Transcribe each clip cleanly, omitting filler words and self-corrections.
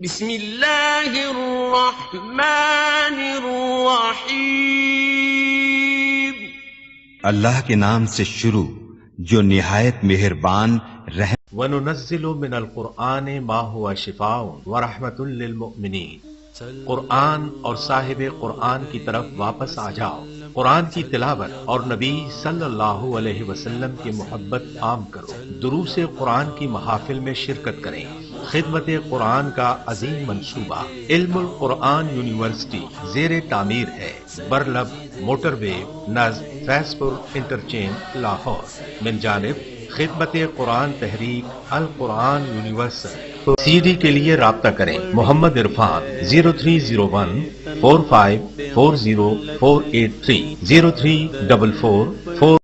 بسم اللہ الرحمن الرحیم۔ اللہ کے نام سے شروع جو نہایت مہربان رحم۔ وَنُنَزِّلُ مِنَ الْقُرْآنِ مَا هُوَ شِفَاءٌ وَرَحْمَةٌ لِّلْمُؤْمِنِينَ۔ قرآن اور صاحب قرآن کی طرف واپس آ جاؤ، قرآن کی تلاوت اور نبی صلی اللہ علیہ وسلم کی محبت عام کرو، دروس قرآن کی محافل میں شرکت کریں۔ خدمت قرآن کا عظیم منصوبہ علم القرآن یونیورسٹی زیر تعمیر ہے، برلب موٹر وے نزد فیض پور انٹرچینج لاہور، من جانب خدمت قرآن تحریک القرآن یونیورسل۔ سی ڈی کے لیے رابطہ کریں محمد عرفان 030145404830 0344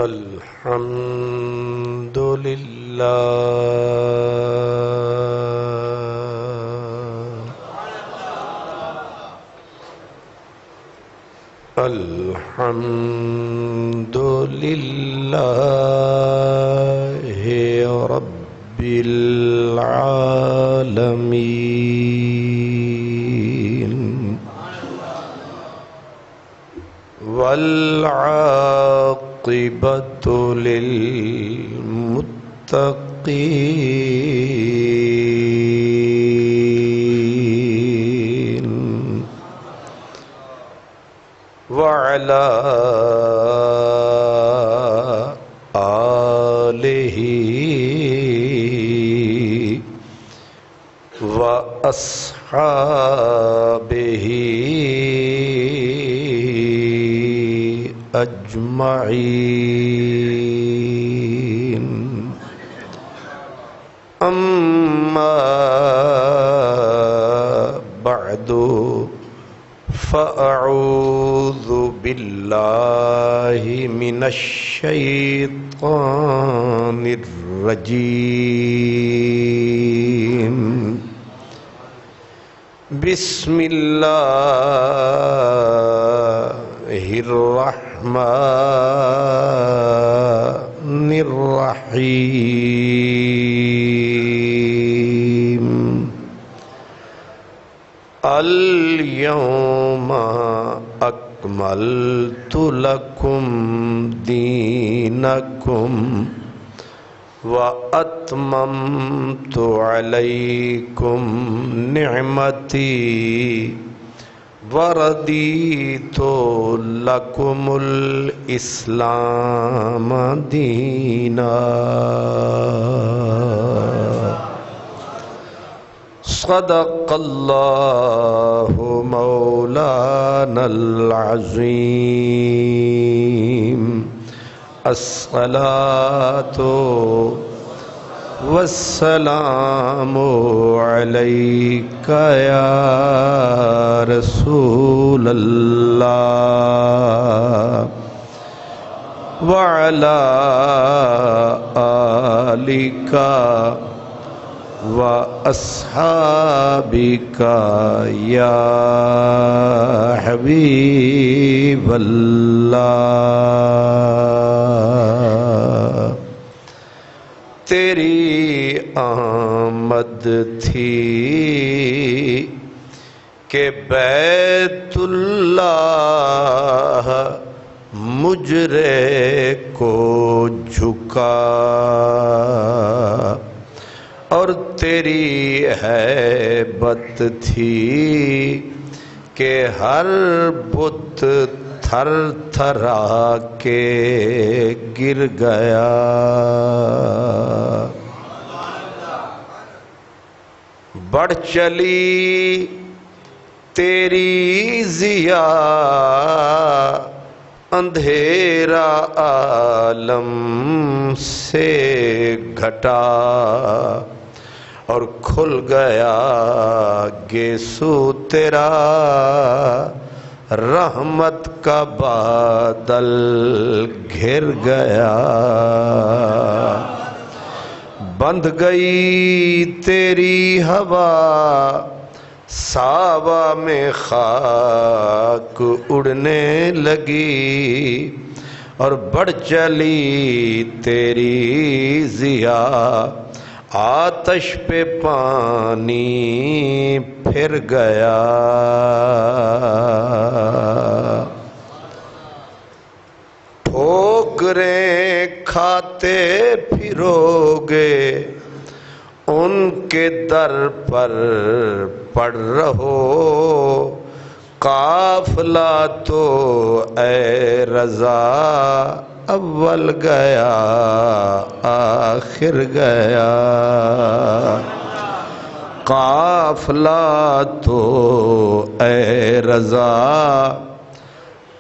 الحمدللہ رب العالمین والعاقبۃ للمتقین وعلى آلہ وأصحابہ اجمعین، اما بعد فأعوذ باللہ من الشیطان الرجیم، بسم اللہ الرحمن الرحیم، اليوم اکملت لکم دینکم وَأَتْمَمْتُ عَلَيْكُمْ نِعْمَتِي وَرَضِيتُ لَكُمُ الْإِسْلَامَ دِينًا۔ صدق اللہ مولانا العظیم، الصلاة والسلام علیک یا رسول اللہ وعلی آلک وأصحابک یا حبیب اللہ۔ تیری آمد تھی کہ بیت اللہ مجرے کو جھکا، اور تیری ہیبت تھی کہ ہر بت تھر تھرا کے گر گیا۔ بڑھ چلی تیری ضیا، اندھیرا عالم سے گھٹا، اور کھل گیا گیسو تیرا رحمت کا بادل گھر گیا۔ بندھ گئی تیری ہوا، ساوا میں خاک اڑنے لگی، اور بڑھ چلی تیری ضیا، آتش پہ پانی پھر گیا، ٹھوکریں کھاتے پھرو گے ان کے در پر پڑ رہو، قافلہ تو اے رضا اول گیا آخر گیا، قافلہ تو اے رضا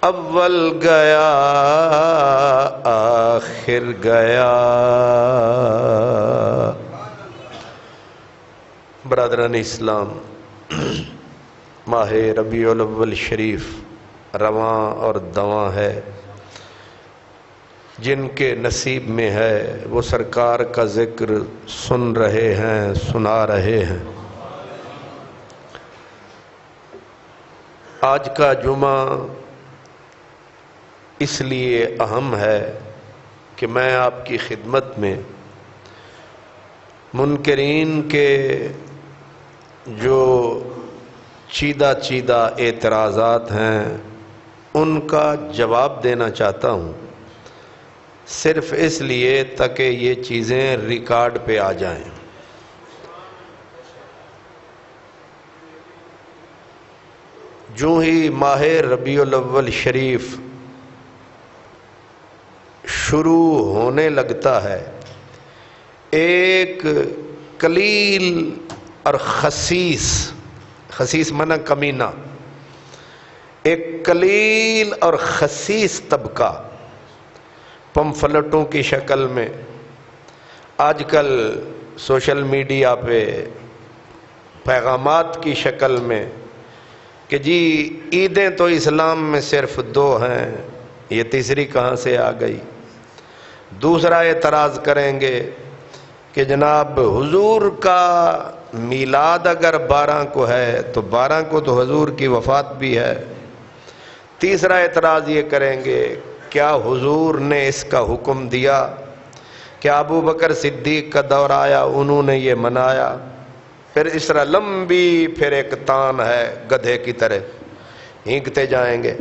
اول گیا آخر گیا۔ برادران اسلام، ماہ ربیع الاول شریف رواں اور دواں ہے، جن کے نصیب میں ہے وہ سرکار کا ذکر سن رہے ہیں، سنا رہے ہیں۔ آج کا جمعہ اس لیے اہم ہے کہ میں آپ کی خدمت میں منکرین کے جو چیدہ چیدہ اعتراضات ہیں ان کا جواب دینا چاہتا ہوں، صرف اس لیے تاکہ یہ چیزیں ریکارڈ پہ آ جائیں۔ جو ہی ماہ ربیع الاول شریف شروع ہونے لگتا ہے، ایک قلیل اور خسیس معنی کمینہ، ایک قلیل اور خسیس طبقہ پمفلٹوں کی شکل میں، آج کل سوشل میڈیا پہ پیغامات کی شکل میں کہ جی عیدیں تو اسلام میں صرف 2 ہیں، یہ تیسری کہاں سے آ گئی۔ دوسرا اعتراض کریں گے کہ جناب حضور کا میلاد اگر 12 کو ہے تو 12 کو تو حضور کی وفات بھی ہے۔ تیسرا اعتراض یہ کریں گے کیا حضور نے اس کا حکم دیا، کیا ابو بکر صدیق کا دور آیا انہوں نے یہ منایا؟ پھر اس طرح لمبی پھر ایک تان ہے گدھے کی طرح ہینکتے جائیں گے۔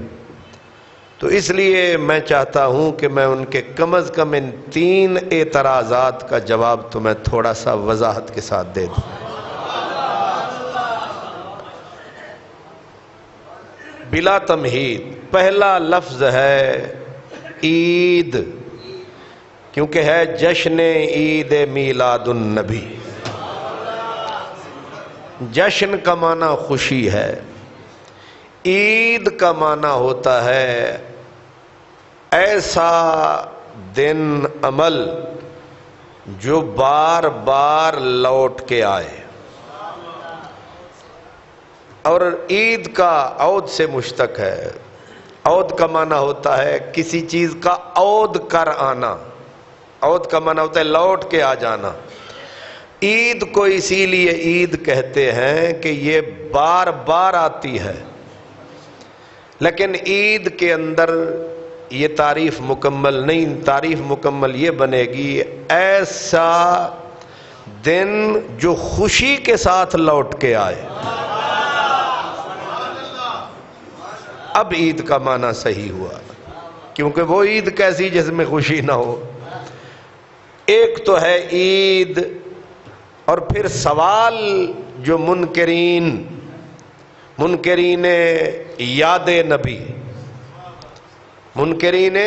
تو اس لیے میں چاہتا ہوں کہ میں ان کے کم از کم ان 3 اعتراضات کا جواب تو میں تھوڑا سا وضاحت کے ساتھ دے دوں۔ بلا تمہید، پہلا لفظ ہے عید، کیونکہ ہے جشن عید میلاد النبی۔ جشن کا معنی خوشی ہے، عید کا معنی ہوتا ہے ایسا دن عمل جو بار بار لوٹ کے آئے، اور عید کا عود سے مشتق ہے۔ عود کا معنی ہوتا ہے کسی چیز کا عود کر آنا، عود کا معنی ہوتا ہے لوٹ کے آ جانا۔ عید کو اسی لیے عید کہتے ہیں کہ یہ بار بار آتی ہے، لیکن عید کے اندر یہ تعریف مکمل نہیں، تعریف مکمل یہ بنے گی ایسا دن جو خوشی کے ساتھ لوٹ کے آئے۔ اب عید کا معنی صحیح ہوا، کیونکہ وہ عید کیسی جس میں خوشی نہ ہو۔ ایک تو ہے عید، اور پھر سوال جو منکرین یاد نبی، منکرین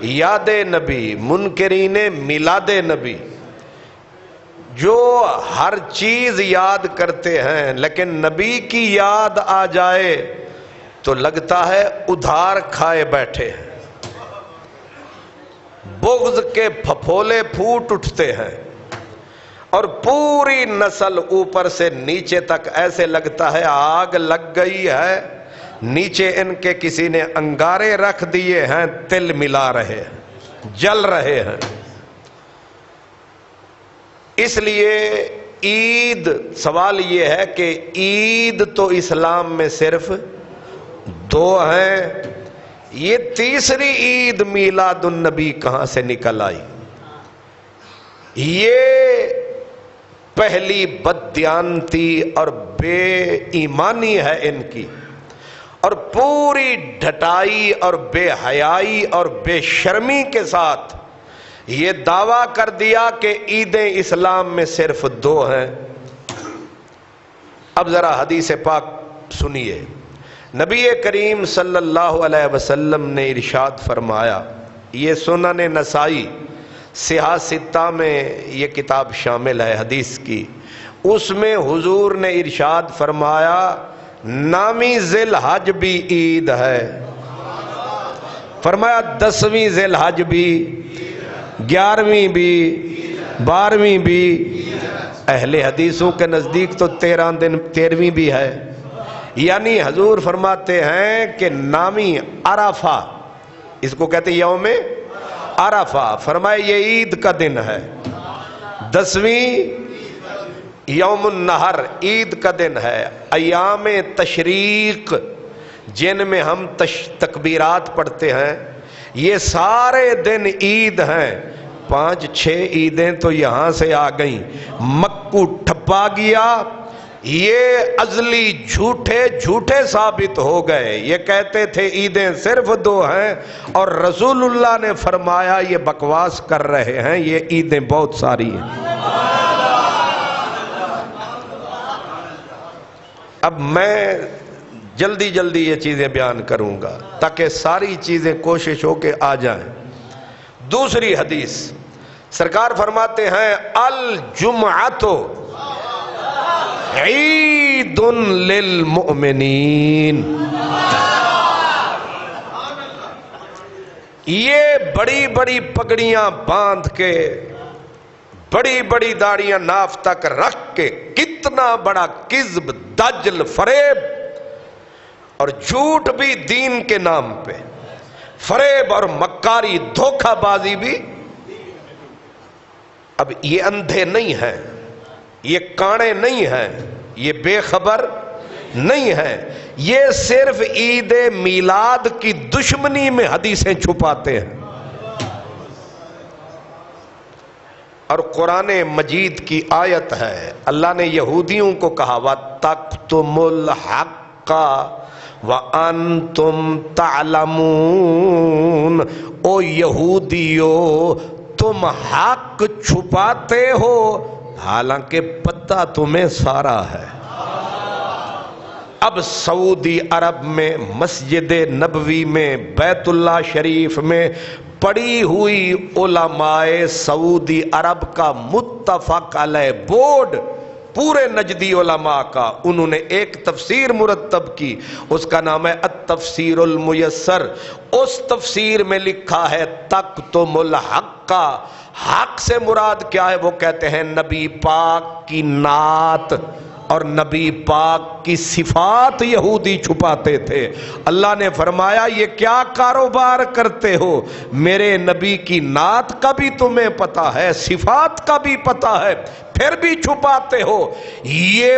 یاد نبی، منکرین میلاد نبی، جو ہر چیز یاد کرتے ہیں لیکن نبی کی یاد آ جائے تو لگتا ہے ادھار کھائے بیٹھے ہیں، بغض کے پھپھولے پھوٹ اٹھتے ہیں، اور پوری نسل اوپر سے نیچے تک ایسے لگتا ہے آگ لگ گئی ہے، نیچے ان کے کسی نے انگارے رکھ دیے ہیں، تل ملا رہے ہیں، جل رہے ہیں۔ اس لیے عید، سوال یہ ہے کہ عید تو اسلام میں صرف 2 ہیں، یہ تیسری عید میلاد النبی کہاں سے نکل آئی؟ یہ پہلی بددیانتی اور بے ایمانی ہے ان کی، اور پوری ڈھٹائی اور بے حیائی اور بے شرمی کے ساتھ یہ دعویٰ کر دیا کہ عیدیں اسلام میں صرف 2 ہیں۔ اب ذرا حدیث پاک سنیے، نبی کریم صلی اللہ علیہ وسلم نے ارشاد فرمایا، یہ سنن نسائی صحاح ستہ میں یہ کتاب شامل ہے حدیث کی، اس میں حضور نے ارشاد فرمایا نامی ذی الحج بھی عید ہے، فرمایا 10ویں ذی الحج بھی، 11ویں بھی، 12ویں بھی، اہل حدیثوں کے نزدیک تو 13ویں بھی ہے۔ یعنی حضور فرماتے ہیں کہ نامی عرفہ، اس کو کہتے ہیں یوم عرفہ، فرمائے یہ عید کا دن ہے، 10ویں یوم النہر عید کا دن ہے، ایام تشریق جن میں ہم تکبیرات پڑھتے ہیں یہ سارے دن عید ہیں۔ 5-6 عیدیں تو یہاں سے آ گئیں، مکو ٹھپا گیا، یہ ازلی جھوٹے ثابت ہو گئے۔ یہ کہتے تھے عیدیں صرف 2 ہیں، اور رسول اللہ نے فرمایا یہ بکواس کر رہے ہیں، یہ عیدیں بہت ساری ہیں۔ اب میں جلدی یہ چیزیں بیان کروں گا تاکہ ساری چیزیں کوشش ہو کے آ جائیں۔ دوسری حدیث سرکار فرماتے ہیں الجمعۃ عید للمؤمنین، یہ بڑی پگڑیاں باندھ کے، بڑی داڑیاں ناف تک رکھ کے، کتنا بڑا کذب، دجل، فریب اور جھوٹ بھی دین کے نام پہ، فریب اور مکاری، دھوکہ بازی بھی۔ اب یہ اندھے نہیں ہیں، یہ کانے نہیں ہیں، یہ بے خبر نہیں ہیں، یہ صرف عید میلاد کی دشمنی میں حدیثیں چھپاتے ہیں۔ اور قرآن مجید کی آیت ہے، اللہ نے یہودیوں کو کہا وَتَكْتُمُ الْحَقَّ وَأَنْتُمْ تَعْلَمُونَ، او یہودیو تم حق چھپاتے ہو حالانکہ پتہ تمہیں سارا ہے۔ اب سعودی عرب میں، مسجد نبوی میں، بیت اللہ شریف میں پڑی ہوئی علماء سعودی عرب کا متفق علیہ بورڈ، پورے نجدی علماء کا، انہوں نے ایک تفسیر مرتب کی، اس کا نام ہے التفسیر المیسر۔ اس تفسیر میں لکھا ہے تکتم الحق، حق سے مراد کیا ہے؟ وہ کہتے ہیں نبی پاک کی نعت اور نبی پاک کی صفات یہودی چھپاتے تھے۔ اللہ نے فرمایا یہ کیا کاروبار کرتے ہو؟ میرے نبی کی نعت کا بھی تمہیں پتا ہے، صفات کا بھی پتا ہے، پھر بھی چھپاتے ہو۔ یہ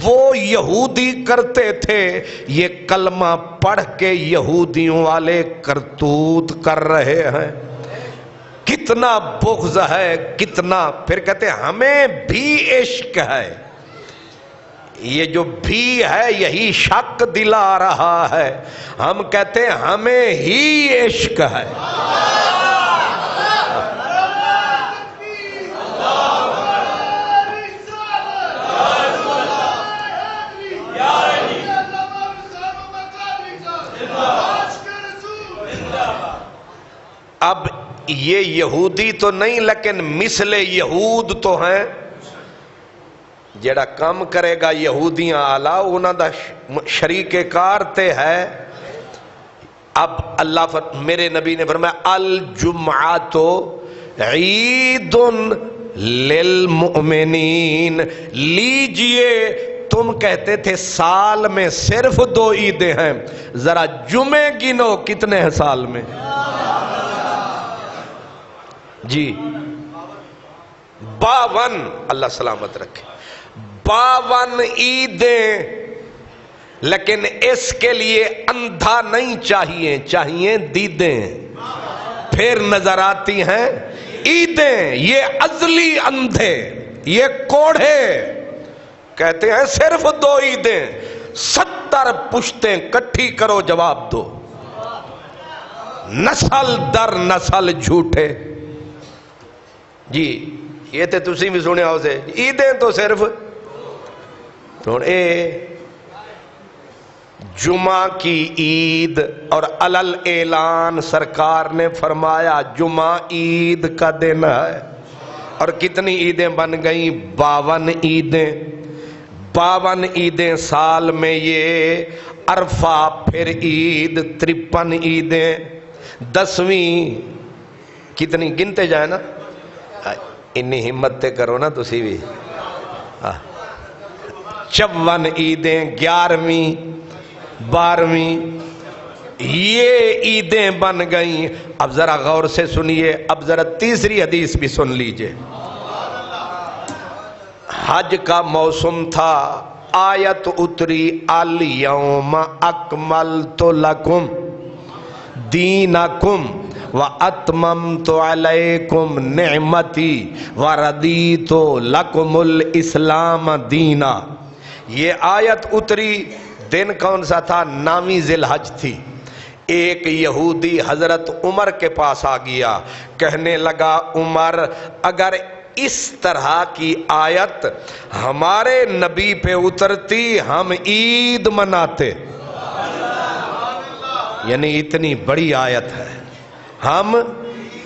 وہ یہودی کرتے تھے، یہ کلمہ پڑھ کے یہودیوں والے کرتوت کر رہے ہیں۔ کتنا بغض ہے، کتنا، پھر کہتے ہیں ہمیں بھی عشق ہے۔ یہ جو بھی ہے یہی شک دلا رہا ہے، ہم کہتے ہیں ہمیں ہی عشق ہے۔ اب یہ یہودی تو نہیں لیکن مثل یہود تو ہیں، جڑا کام کرے گا یہودیاں آلہ انہاں دا شریک کار تے ہے۔ اب اللہ میرے نبی نے فرمایا الجمعۃ عید للمؤمنین، لیجئے تم کہتے تھے سال میں صرف 2 عیدیں ہیں، ذرا جمعے گنو کتنے ہیں سال میں؟ جی 52، اللہ سلامت رکھے، 52 عیدیں، لیکن اس کے لیے اندھا نہیں چاہیے، چاہیے دیدیں، پھر نظر آتی ہیں عیدیں۔ یہ ازلی اندھے یہ کوڑھے کہتے ہیں صرف 2 عیدیں، 70 پشتیں کٹھی کرو جواب دو، نسل در نسل جھوٹے۔ جی یہ تے تسی بھی سنیا ہو سے عیدیں تو صرف تو اے جمعہ کی عید، اور علل اعلان سرکار نے فرمایا جمعہ عید کا دن ہے، اور کتنی عیدیں بن گئیں؟ 52 عیدیں، 52 عیدیں سال میں، یہ عرفہ پھر عید، 53 عیدیں، 10ویں کتنی گنتے جائے نا، انی ہمت تے کرو نا تسی بھی، 54 عیدیں، 11ویں 12ویں، یہ عیدیں بن گئیں۔ اب ذرا غور سے سنیے، اب ذرا تیسری حدیث بھی سن لیجئے۔ حج کا موسم تھا، آیت اتری الیوم اکملت لکم دینکم واتممت علیکم نعمتی وردیت لکم الاسلام دینا۔ یہ آیت اتری، دن کون سا تھا؟ 9ویں ذی الحج تھی۔ ایک یہودی حضرت عمر کے پاس آ گیا، کہنے لگا عمر اگر اس طرح کی آیت ہمارے نبی پہ اترتی ہم عید مناتے، یعنی اتنی بڑی آیت ہے، ہم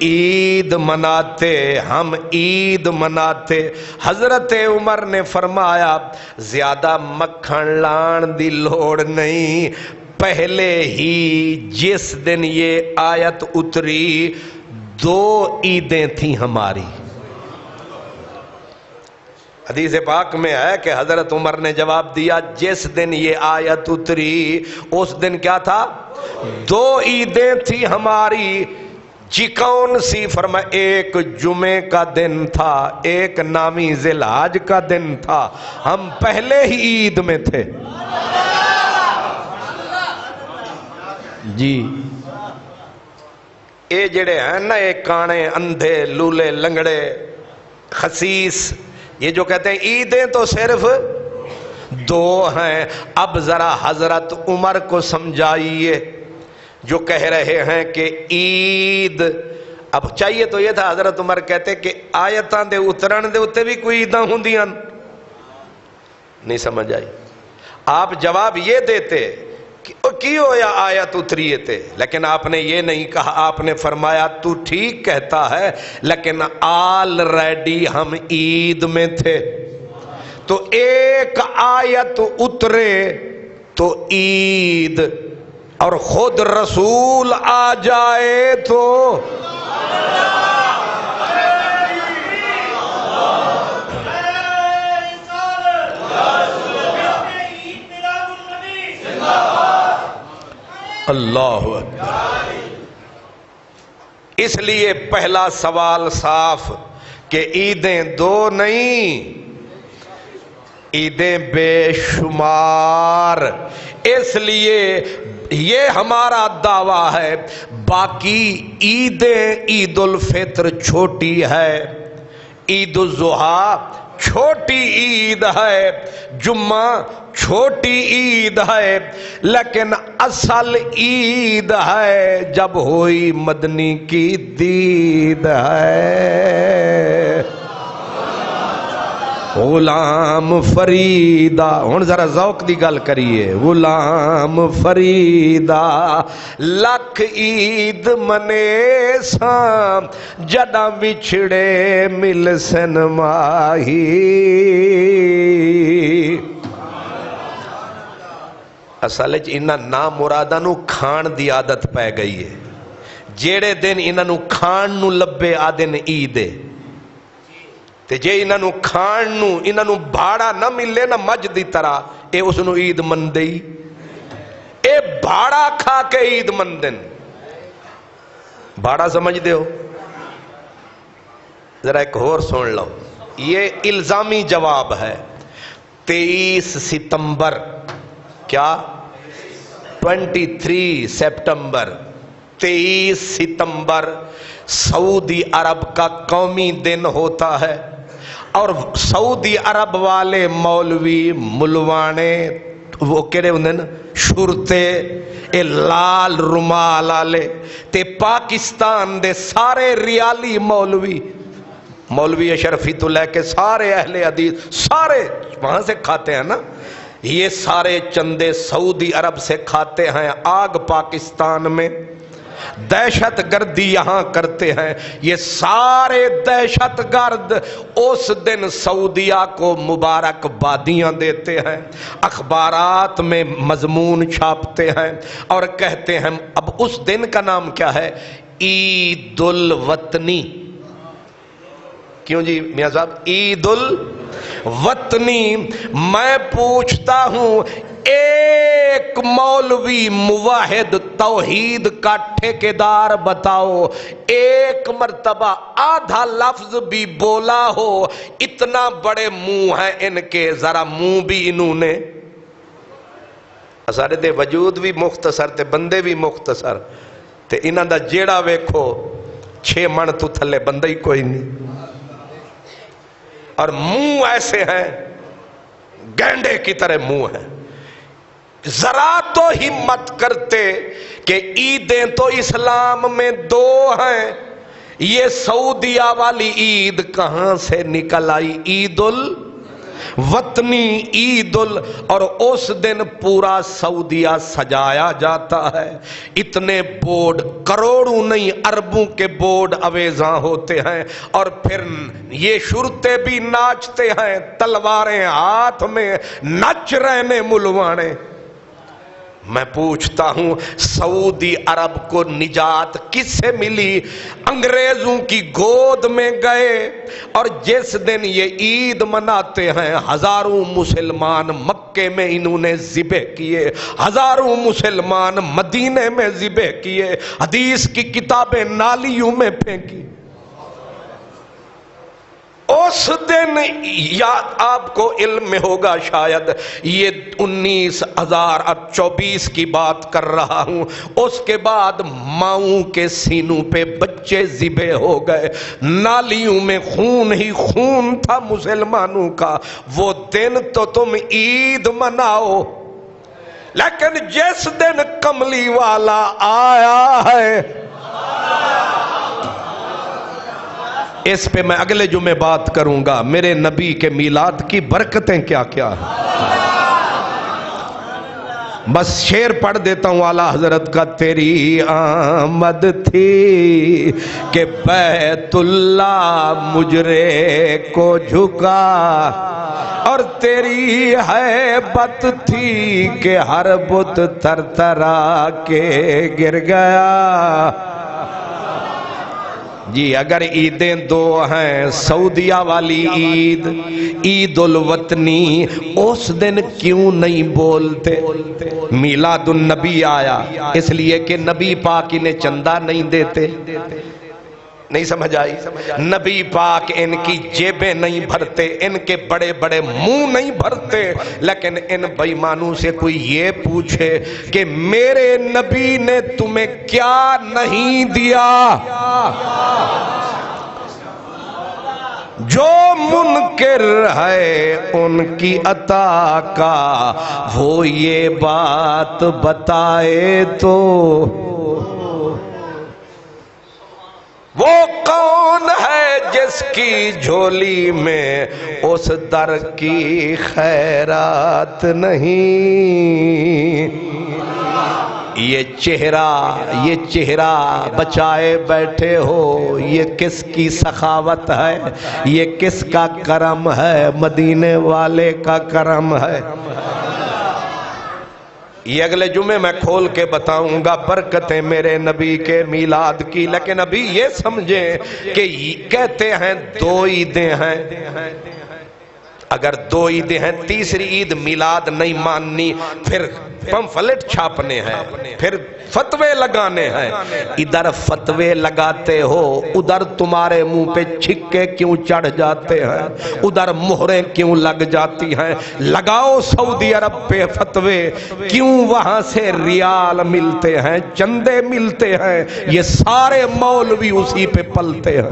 عید مناتے، ہم عید مناتے۔ حضرت عمر نے فرمایا زیادہ مکھن لان دی لوڑ نہیں، پہلے ہی جس دن یہ آیت اتری 2 عیدیں تھیں ہماری۔ حدیث پاک میں ہے کہ حضرت عمر نے جواب دیا جس دن یہ آیت اتری اس دن کیا تھا؟ 2 عیدیں تھیں ہماری۔ جی کون سی؟ فرمایا ایک جمعے کا دن تھا، ایک 9ویں ذی الحج کا دن تھا، ہم پہلے ہی عید میں تھے۔ جی اے جڑے ہیں نا، ایک کانے، اندھے، لولے، لنگڑے، خسیس، یہ جو کہتے ہیں عیدیں تو صرف 2 ہیں۔ اب ذرا حضرت عمر کو سمجھائیے جو کہہ رہے ہیں کہ عید، اب چاہیے تو یہ تھا حضرت عمر کہتے کہ آیتاں دے اترن دے اتے بھی کوئی عیداں ہوندیاں، نہیں سمجھ آئی۔ آپ جواب یہ دیتے کی ہویا آیت اتریے تھے، لیکن آپ نے یہ نہیں کہا، آپ نے فرمایا تو ٹھیک کہتا ہے لیکن آلریڈی ہم عید میں تھے، تو ایک آیت اترے تو عید، اور خود رسول آ جائے تو اللہ اکبر۔ اس لیے پہلا سوال صاف کہ عیدیں 2 نہیں، عیدیں بے شمار۔ اس لیے یہ ہمارا دعویٰ ہے، باقی عیدیں، عید الفطر چھوٹی ہے، عید الاضحیٰ چھوٹی عید ہے، جمعہ چھوٹی عید ہے، لیکن اصل عید ہے جب ہوئی مدنی کی دید ہے۔ غلام فریدا، ہن ذرا ذوق دی گل کریے، غلام فریدا لکھ عید منے ساں جداں بچھڑے مل سن ماہی۔ اصل وچ انہاں نامراداں نو کھان دی عادت پی گئی ہے، جیڑے دن انہاں نو کھان نو لبے آدن عید ہے، تے جے انہاں نو کھان نو انہاں نو بھاڑا نہ ملے نہ مجھ دی طرح، اے اس نو عید مندے، اے بھاڑا کھا کے عید مندن۔ بھاڑا سمجھ دے ہو؟ ذرا ایک اور سن لو، یہ الزامی جواب ہے۔ 23 ستمبر، کیا 23 سپٹمبر، 23 ستمبر سعودی عرب کا قومی دن ہوتا ہے۔ اور سعودی عرب والے مولوی ملوانے وہ کہڑے ہوندے نا شرتے اے لال رومال والے تے پاکستان دے سارے ریالی مولوی اشرفی تو لے کے سارے اہل حدیث سارے وہاں سے کھاتے ہیں نا، یہ سارے چندے سعودی عرب سے کھاتے ہیں، آگ پاکستان میں، دہشت گردی یہاں کرتے ہیں، یہ سارے دہشت گرد اس دن سعودیہ کو مبارک بادیاں دیتے ہیں، اخبارات میں مضمون چھاپتے ہیں اور کہتے ہیں اب اس دن کا نام کیا ہے؟ عید الوطنی۔ کیوں جی میاں صاحب؟ عید الوطنی۔ میں پوچھتا ہوں ایک مولوی موحد توحید کا ٹھیکیدار بتاؤ، ایک مرتبہ آدھا لفظ بھی بولا ہو؟ اتنا بڑے منہ ہیں ان کے، ذرا منہ بھی انہوں نے، سارے دے وجود بھی مختصر تے بندے بھی مختصر تے انہاں دا جیڑا ویکھو 6 من تو تھلے بندہ ہی کوئی نہیں، اور منہ ایسے ہیں گینڈے کی طرح منہ ہیں۔ ذرا تو ہمت کرتے کہ عیدیں تو اسلام میں 2 ہیں، یہ سعودیہ والی عید کہاں سے نکل آئی؟ عید الوطنی، اور اس دن پورا سعودیہ سجایا جاتا ہے، اتنے بورڈ، کروڑوں نہیں اربوں کے بورڈ اویزاں ہوتے ہیں، اور پھر یہ شرطے بھی ناچتے ہیں، تلواریں ہاتھ میں، نچ رہنے ملوانے۔ میں پوچھتا ہوں سعودی عرب کو نجات کس سے ملی؟ انگریزوں کی گود میں گئے، اور جس دن یہ عید مناتے ہیں ہزاروں مسلمان مکے میں انہوں نے ذبح کیے، ہزاروں مسلمان مدینے میں ذبح کیے، حدیث کی کتابیں نالیوں میں پھینکی۔ اس دن یا آپ کو علم میں ہوگا شاید، یہ 19,000 اب 24 کی بات کر رہا ہوں، اس کے بعد ماؤں کے سینوں پہ بچے ذبح ہو گئے، نالیوں میں خون ہی خون تھا مسلمانوں کا۔ وہ دن تو تم عید مناؤ، لیکن جس دن کملی والا آیا ہے، اس پہ میں اگلے جمعے بات کروں گا، میرے نبی کے میلاد کی برکتیں کیا کیا ہیں۔ بس شعر پڑھ دیتا ہوں اعلیٰ حضرت کا۔ تیری آمد تھی کہ بیت اللہ مجرے کو جھکا، اور تیری ہیبت تھی کہ ہر بت تر ترا کے گر گیا۔ جی اگر عیدیں 2 ہیں، سعودیہ والی عید، عید الوطنی، اس دن کیوں نہیں بولتے میلاد النبی آیا؟ اس لیے کہ نبی پاک انہیں چندہ نہیں دیتے۔ نہیں سمجھ آئی؟ نبی پاک ان کی جیبیں نہیں بھرتے، ان کے بڑے بڑے منہ نہیں بھرتے، لیکن ان بے ایمانوں سے کوئی یہ پوچھے کہ میرے نبی نے تمہیں کیا نہیں دیا؟ جو منکر ہے ان کی عطا کا وہ یہ بات بتائے تو، وہ کون ہے جس کی جھولی میں اس در کی خیرات نہیں؟ یہ چہرہ بچائے بیٹھے ہو، یہ کس کی سخاوت ہے؟ یہ کس کا کرم ہے؟ مدینے والے کا کرم ہے۔ یہ اگلے جمعے میں کھول کے بتاؤں گا برکتیں میرے نبی کے میلاد کی، لیکن ابھی یہ سمجھیں کہ کہتے ہیں 2 عیدیں ہیں، اگر 2 عیدیں ہیں، تیسری عید میلاد نہیں ماننی، پھر پمفلٹ چھاپنے ہیں، پھر فتوے لگانے ہیں۔ ادھر فتوے لگاتے ہو، ادھر تمہارے منہ پہ چھکے کیوں چڑھ جاتے ہیں؟ ادھر مہریں کیوں لگ جاتی ہیں؟ لگاؤ سعودی عرب پہ فتوے، کیوں وہاں سے ریال ملتے ہیں، چندے ملتے ہیں؟ یہ سارے مولوی اسی پہ پلتے ہیں۔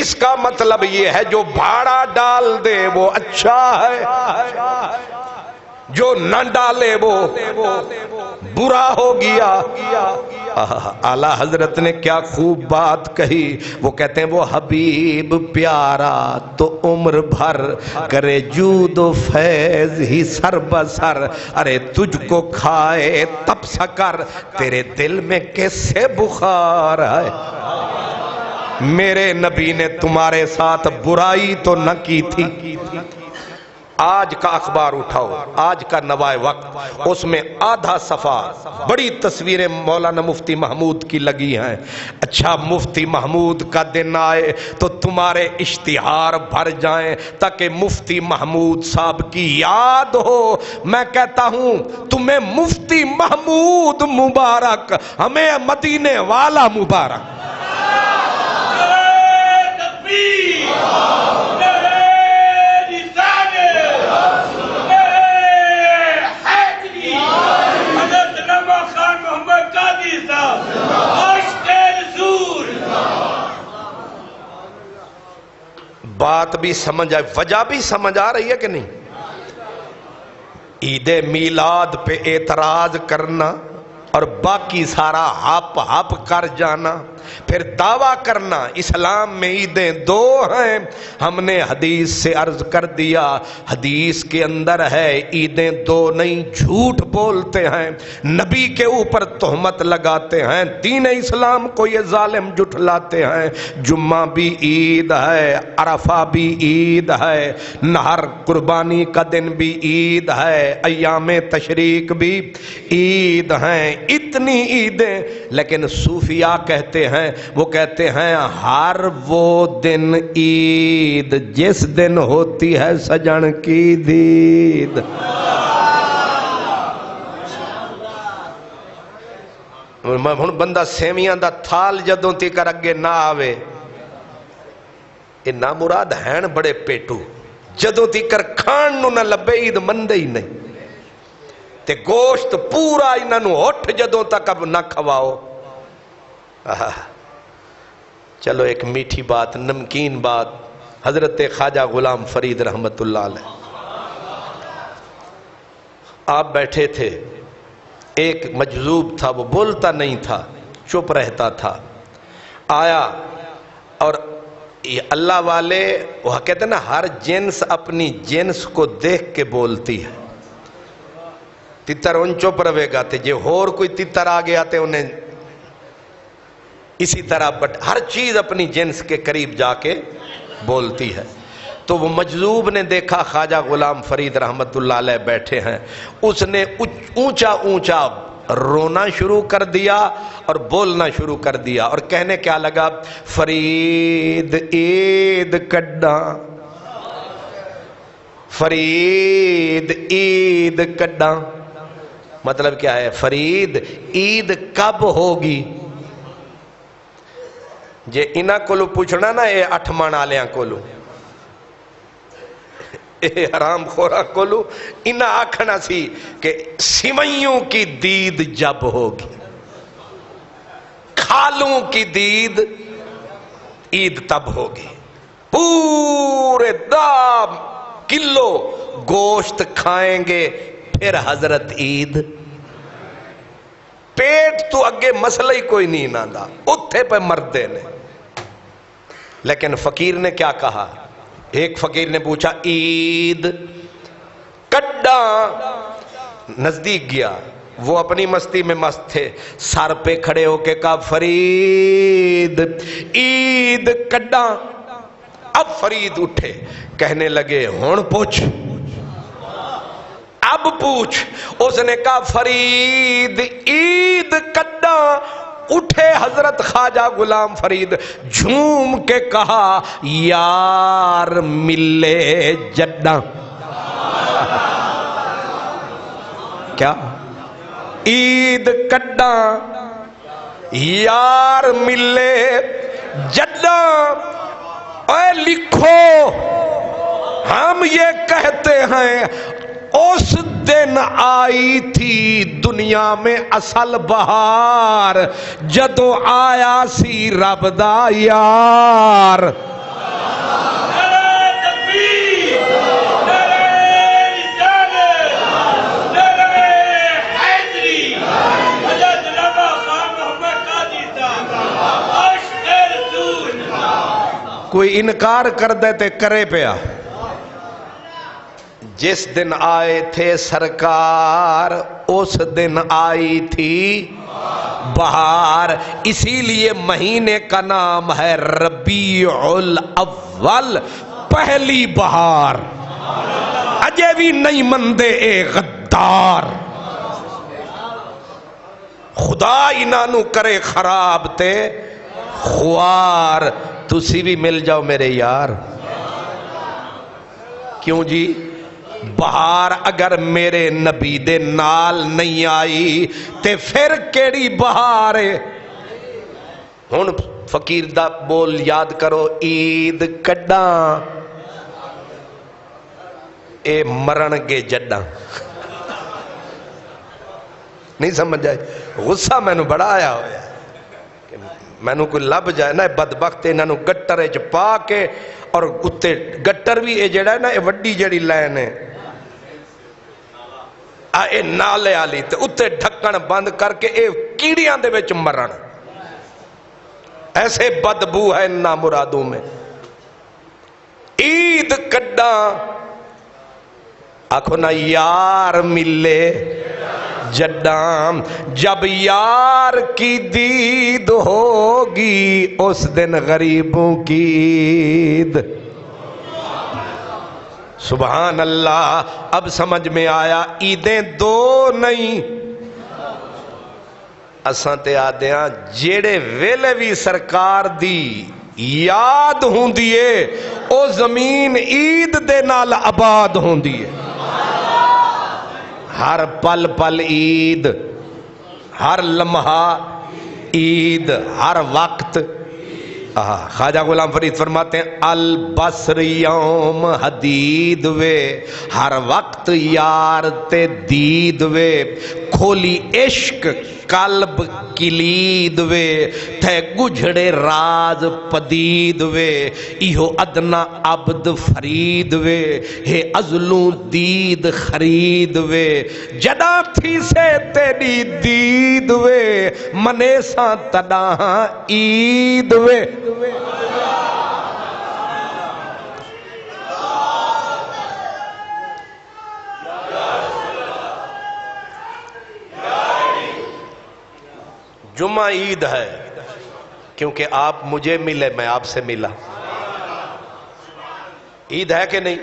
اس کا مطلب یہ ہے جو بھاڑا ڈال دے وہ اچھا ہے، جو نہ ڈالے وہ برا ہو گیا۔ اعلی حضرت نے کیا خوب بات کہی، وہ کہتے ہیں وہ حبیب پیارا تو عمر بھر کرے جود و فیض ہی سر بسر، ارے تجھ کو کھائے تب سکر تیرے دل میں کیسے بخار ہے۔ میرے نبی نے تمہارے ساتھ برائی تو نہ کی تھی۔ آج کا اخبار اٹھاؤ، آج کا نوائے وقت، اس میں آدھا صفحہ بڑی تصویریں مولانا مفتی محمود کی لگی ہیں۔ اچھا مفتی محمود کا دن آئے تو تمہارے اشتہار بھر جائیں تاکہ مفتی محمود صاحب کی یاد ہو۔ میں کہتا ہوں تمہیں مفتی محمود مبارک، ہمیں مدینے والا مبارک۔ بات بھی سمجھ آئے، وجہ بھی سمجھ آ رہی ہے کہ نہیں؟ عید میلاد پہ اعتراض کرنا اور باقی سارا ہپ ہپ کر جانا، پھر دعویٰ کرنا اسلام میں عیدیں دو ہیں۔ ہم نے حدیث سے عرض کر دیا، حدیث کے اندر ہے عیدیں دو نہیں، جھوٹ بولتے ہیں، نبی کے اوپر تہمت لگاتے ہیں، دین اسلام کو یہ ظالم جھٹلاتے ہیں۔ جمعہ بھی عید ہے، عرفہ بھی عید ہے، نہر قربانی کا دن بھی عید ہے، ایام تشریق بھی عید ہیں، اتنی عیدیں۔ لیکن صوفیاء کہتے ہیں، وہ کہتے ہیں ہر وہ دن عید جس دن ہوتی ہے سجن کی دید۔ ہن بندہ سیویاں دا تھال جدوں تیکر اگے نہ آوے، یہ نا مراد ہیں بڑے پیٹو، جدوں تیکر کھان نو نہ لبے عید مندے ہی نہیں، تے گوشت پورا انہاں نو ہٹھ جدوں تک اب نہ کھواؤ۔ چلو ایک میٹھی بات، نمکین بات، حضرت خواجہ غلام فرید رحمت اللہ علیہ آپ بیٹھے تھے، ایک مجذوب تھا، وہ بولتا نہیں تھا، چپ رہتا تھا، آیا اور اللہ والے وہ کہتے ہیں نا ہر جنس اپنی جنس کو دیکھ کے بولتی ہے۔ تتر ان چپ رہے گا تے جے اور کوئی تتر آ گیا تے انہیں اسی طرح بٹ ہر چیز اپنی جنس کے قریب جا کے بولتی ہے۔ تو وہ مجذوب نے دیکھا خواجہ غلام فرید رحمت اللہ علیہ بیٹھے ہیں، اس نے اونچا اونچا رونا شروع کر دیا اور بولنا شروع کر دیا اور کہنے کیا لگا، فرید عید کڈا، فرید عید کڈا، مطلب کیا ہے؟ فرید عید کب ہوگی؟ جے انہاں کولو پوچھنا نا، اے اٹھ من آلیاں کولو، اے حرام خورا کولو، انہاں آکھنا سی کہ سیویوں کی دید جب ہوگی، کھالوں کی دید عید تب ہوگی، پورے دام کلو گوشت کھائیں گے پھر حضرت عید۔ پیٹ تو اگے مسئلہ ہی کوئی نہیں نہ دا، اتھے پہ مردے نے۔ لیکن فقیر نے کیا کہا؟ ایک فقیر نے پوچھا عید کڈا، نزدیک گیا، وہ اپنی مستی میں مست تھے، سر پہ کھڑے ہو کے کہا فرید عید کڈا۔ اب فرید اٹھے، کہنے لگے ہون پوچھ، اب پوچھ۔ اس نے کہا فرید عید کڈا۔ اٹھے حضرت خواجہ غلام فرید، جھوم کے کہا یار ملے جڈا۔ کیا؟ عید کڈا یار ملے جڈا۔ اے لکھو، ہم یہ کہتے ہیں اس دن آئی تھی دنیا میں اصل بہار، جدوں آیا سی رب دا یار۔ کوئی انکار کر دے تے کرے پیا. جس دن آئے تھے سرکار اس دن آئی تھی بہار. اسی لیے مہینے کا نام ہے ربیع الاول، پہلی بہار. اجے بھی نہیں مندے اے غدار، خدا انہوں کرے خراب تے خوار. تسی بھی مل جاؤ میرے یار. کیوں جی؟ بہار اگر میرے نبی دے نال نہیں آئی تے پھر کیڑی بہار ہے؟ ہن فقیر دا بول یاد کرو. عید کڈاں اے مرن گے جڈاں. نہیں سمجھ آئے؟ غصہ میں نو بڑا آیا ہوا کہ میں نو کوئی لب جائے نا بدبخت انہاں نو گٹر چ پا کے، اور اتے گٹر بھی اے جڑا ہے نا اے وڈی جڑی لائن ہے اے نالے والی، تے اتے ڈھکن بند کر کے اے کیڑیاں دے وچ مرن. ایسے بدبو ہے نا مرادوں میں. عید کڈاں آکھو نا یار ملے جڈاں. جب یار کی دید ہوگی اس دن غریبوں کی عید. سبحان اللہ. اب سمجھ میں آیا عیدیں دو نہیں. اساں تے آدیاں جیڑے ویلے بھی سرکار دی یاد ہوندی ہے او زمین عید دے نال آباد ہوندی ہے. ہر پل پل عید، ہر لمحہ عید، ہر وقت. خواجہ غلام فرید فرماتے ہیں البصر یوم حدید وے، ہر وقت یار تے دید وے. کھولی عشق قلب کلید وے، تھے گجھڑے راز پدید وے. ایہو ادنا عبد فرید وے، ہے ازلوں دید خرید وے. جدا تھی سے تیری دید وے، منے ساں تڑاں عید وے. جمعہ عید ہے کیونکہ آپ مجھے ملے، میں آپ سے ملا. عید ہے کہ نہیں؟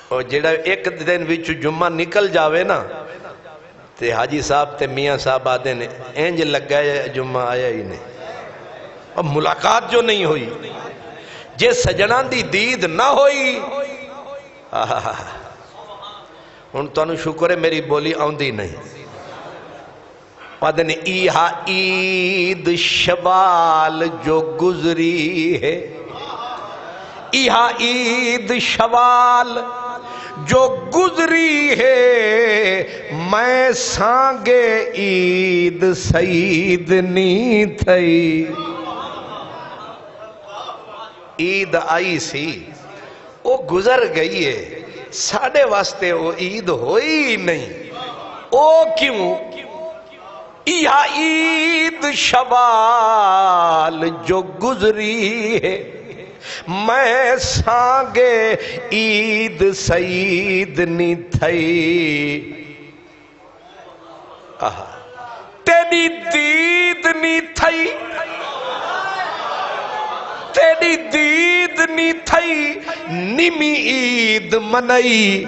اور جڑا ایک دن وچ جمعہ نکل جاوے نا تے حاجی صاحب تے میاں صاحب آدھے نے انج لگا ہے جمعہ آیا ہی نہیں. اور ملاقات جو نہیں ہوئی، جے سجناں دی دید نہ ہوئی. ہن تانوں شکر ہے میری بولی آندی نہیں. پدن ایہا عید شوال جو گزری ہے، ایہا عید شوال جو گزری ہے، میں سانگے عید سعید نہیں تھئی. عید آئی سی وہ گزر گئی ہے، ساڑھے واسطے وہ عید ہوئی نہیں. او کیوں؟ یہ عید شوال جو گزری ہے، میں سانگے عید سعید نہیں تھئی. تیری دید نہیں تھئی، تیری دید نہیں تھئی، نمی عید منائی.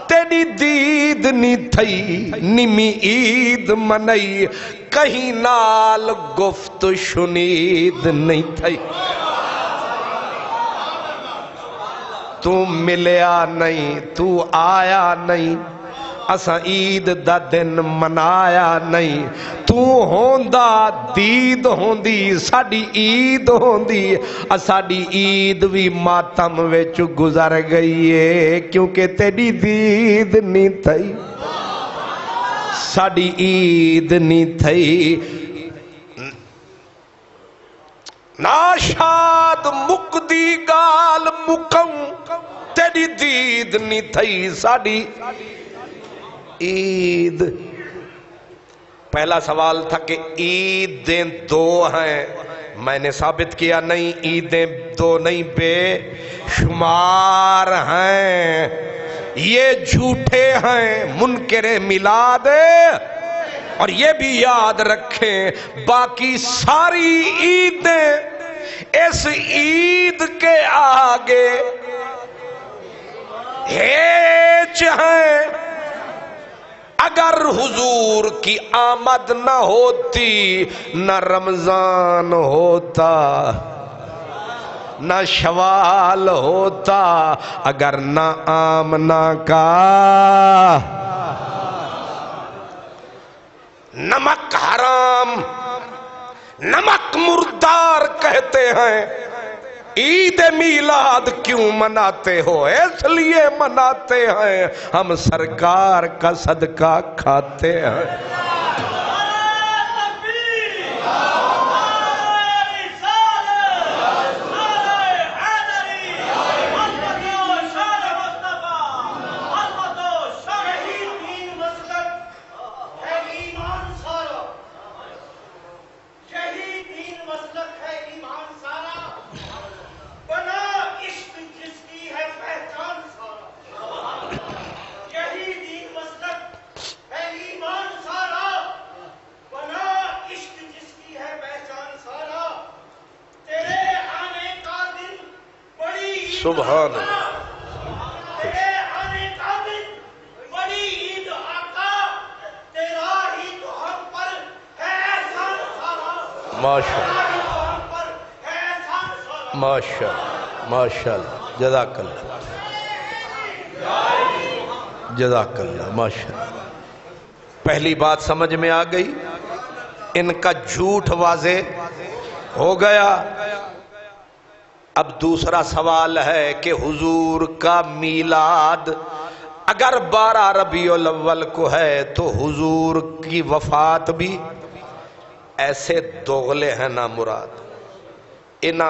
تیری دید نہیں تھئی، نمی عید منائی. کہیں نال گفت شنید نہیں تھئی. تو ملیا نہیں، تو آیا نہیں، اساں عید دا دن منایا نہیں. تو ہوندا دید ہوندی، ساڑی عید ہوندی. ساڑی عید بھی ماتم وچ گزر گئی ہے کیونکہ تیری دید نہیں تھئی، ساڑی عید نہیں تھئی. ناشاد مکدی گال مکم، تیری دید نہیں تھئی، ساڑی عید. پہلا سوال تھا کہ عیدیں دو ہیں، میں نے ثابت کیا نہیں، عیدیں دو نہیں بے شمار ہیں، یہ جھوٹے ہیں منکر میلاد، اور یہ بھی یاد رکھیں باقی ساری عیدیں اس عید کے آگے ہیچ ہیں۔ اگر حضور کی آمد نہ ہوتی نہ رمضان ہوتا نہ شوال ہوتا، اگر نہ آمنہ کا نمک حرام نمک مردار کہتے ہیں، عید میلاد کیوں مناتے ہو؟ اس لیے مناتے ہیں ہم سرکار کا صدقہ کھاتے ہیں۔ سبحان ماشاء اللہ، جزاک اللہ، جزاک اللہ، ماشاء اللہ۔ پہلی بات سمجھ میں آ گئی، ان کا جھوٹ واضح ہو گیا۔ اب دوسرا سوال ہے کہ حضور کا میلاد اگر 12 ربیع الاول کو ہے تو حضور کی وفات بھی ایسے دوغلے ہیں نا مراد، نہ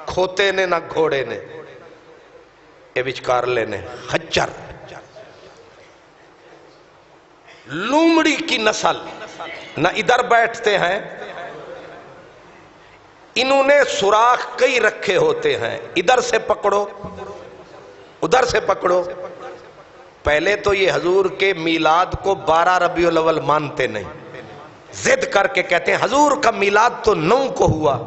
کھوتے نے نہ گھوڑے نے، یہ وچکار لینے خچر لومڑی کی نسل، نہ ادھر بیٹھتے ہیں، انہوں نے سوراخ کئی رکھے ہوتے ہیں، ادھر سے پکڑو ادھر سے پکڑو۔ پہلے تو یہ حضور کے میلاد کو 12 ربیع الاول مانتے نہیں، ضد کر کے کہتے ہیں حضور کا میلاد تو 9 کو ہوا،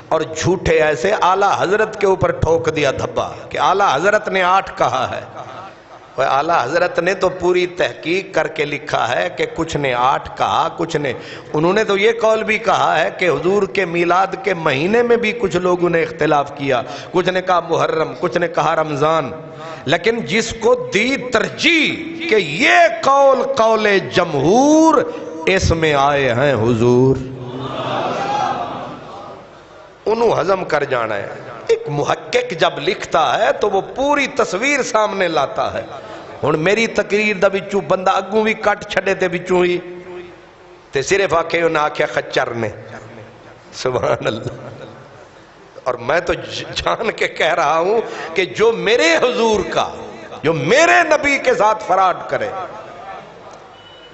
اور جھوٹے ایسے اعلیٰ حضرت کے اوپر ٹھوک دیا دھبا کہ اعلیٰ حضرت نے 8 کہا ہے۔ اعلیٰ حضرت نے تو پوری تحقیق کر کے لکھا ہے کہ کچھ نے 8 کہا، کچھ نے، انہوں نے تو یہ قول بھی کہا ہے کہ حضور کے میلاد کے مہینے میں بھی کچھ لوگوں نے اختلاف کیا، کچھ نے کہا محرم، کچھ نے کہا رمضان، لیکن جس کو دی ترجیح کہ یہ قول قول جمہور، اس میں آئے ہیں حضور، انہوں ہضم کر جانا ہے۔ ایک محقق جب لکھتا ہے تو وہ پوری تصویر سامنے لاتا ہے۔ ہن میری تقریر دا وچوں بندہ اگوں بھی کٹ چھڑے تے وچوں ہی تے صرف آکھے انہاں آکھیا خچر نے، سبحان اللہ۔ اور میں تو جان کے کہہ رہا ہوں کہ جو میرے حضور کا، جو میرے نبی کے ساتھ فراڈ کرے،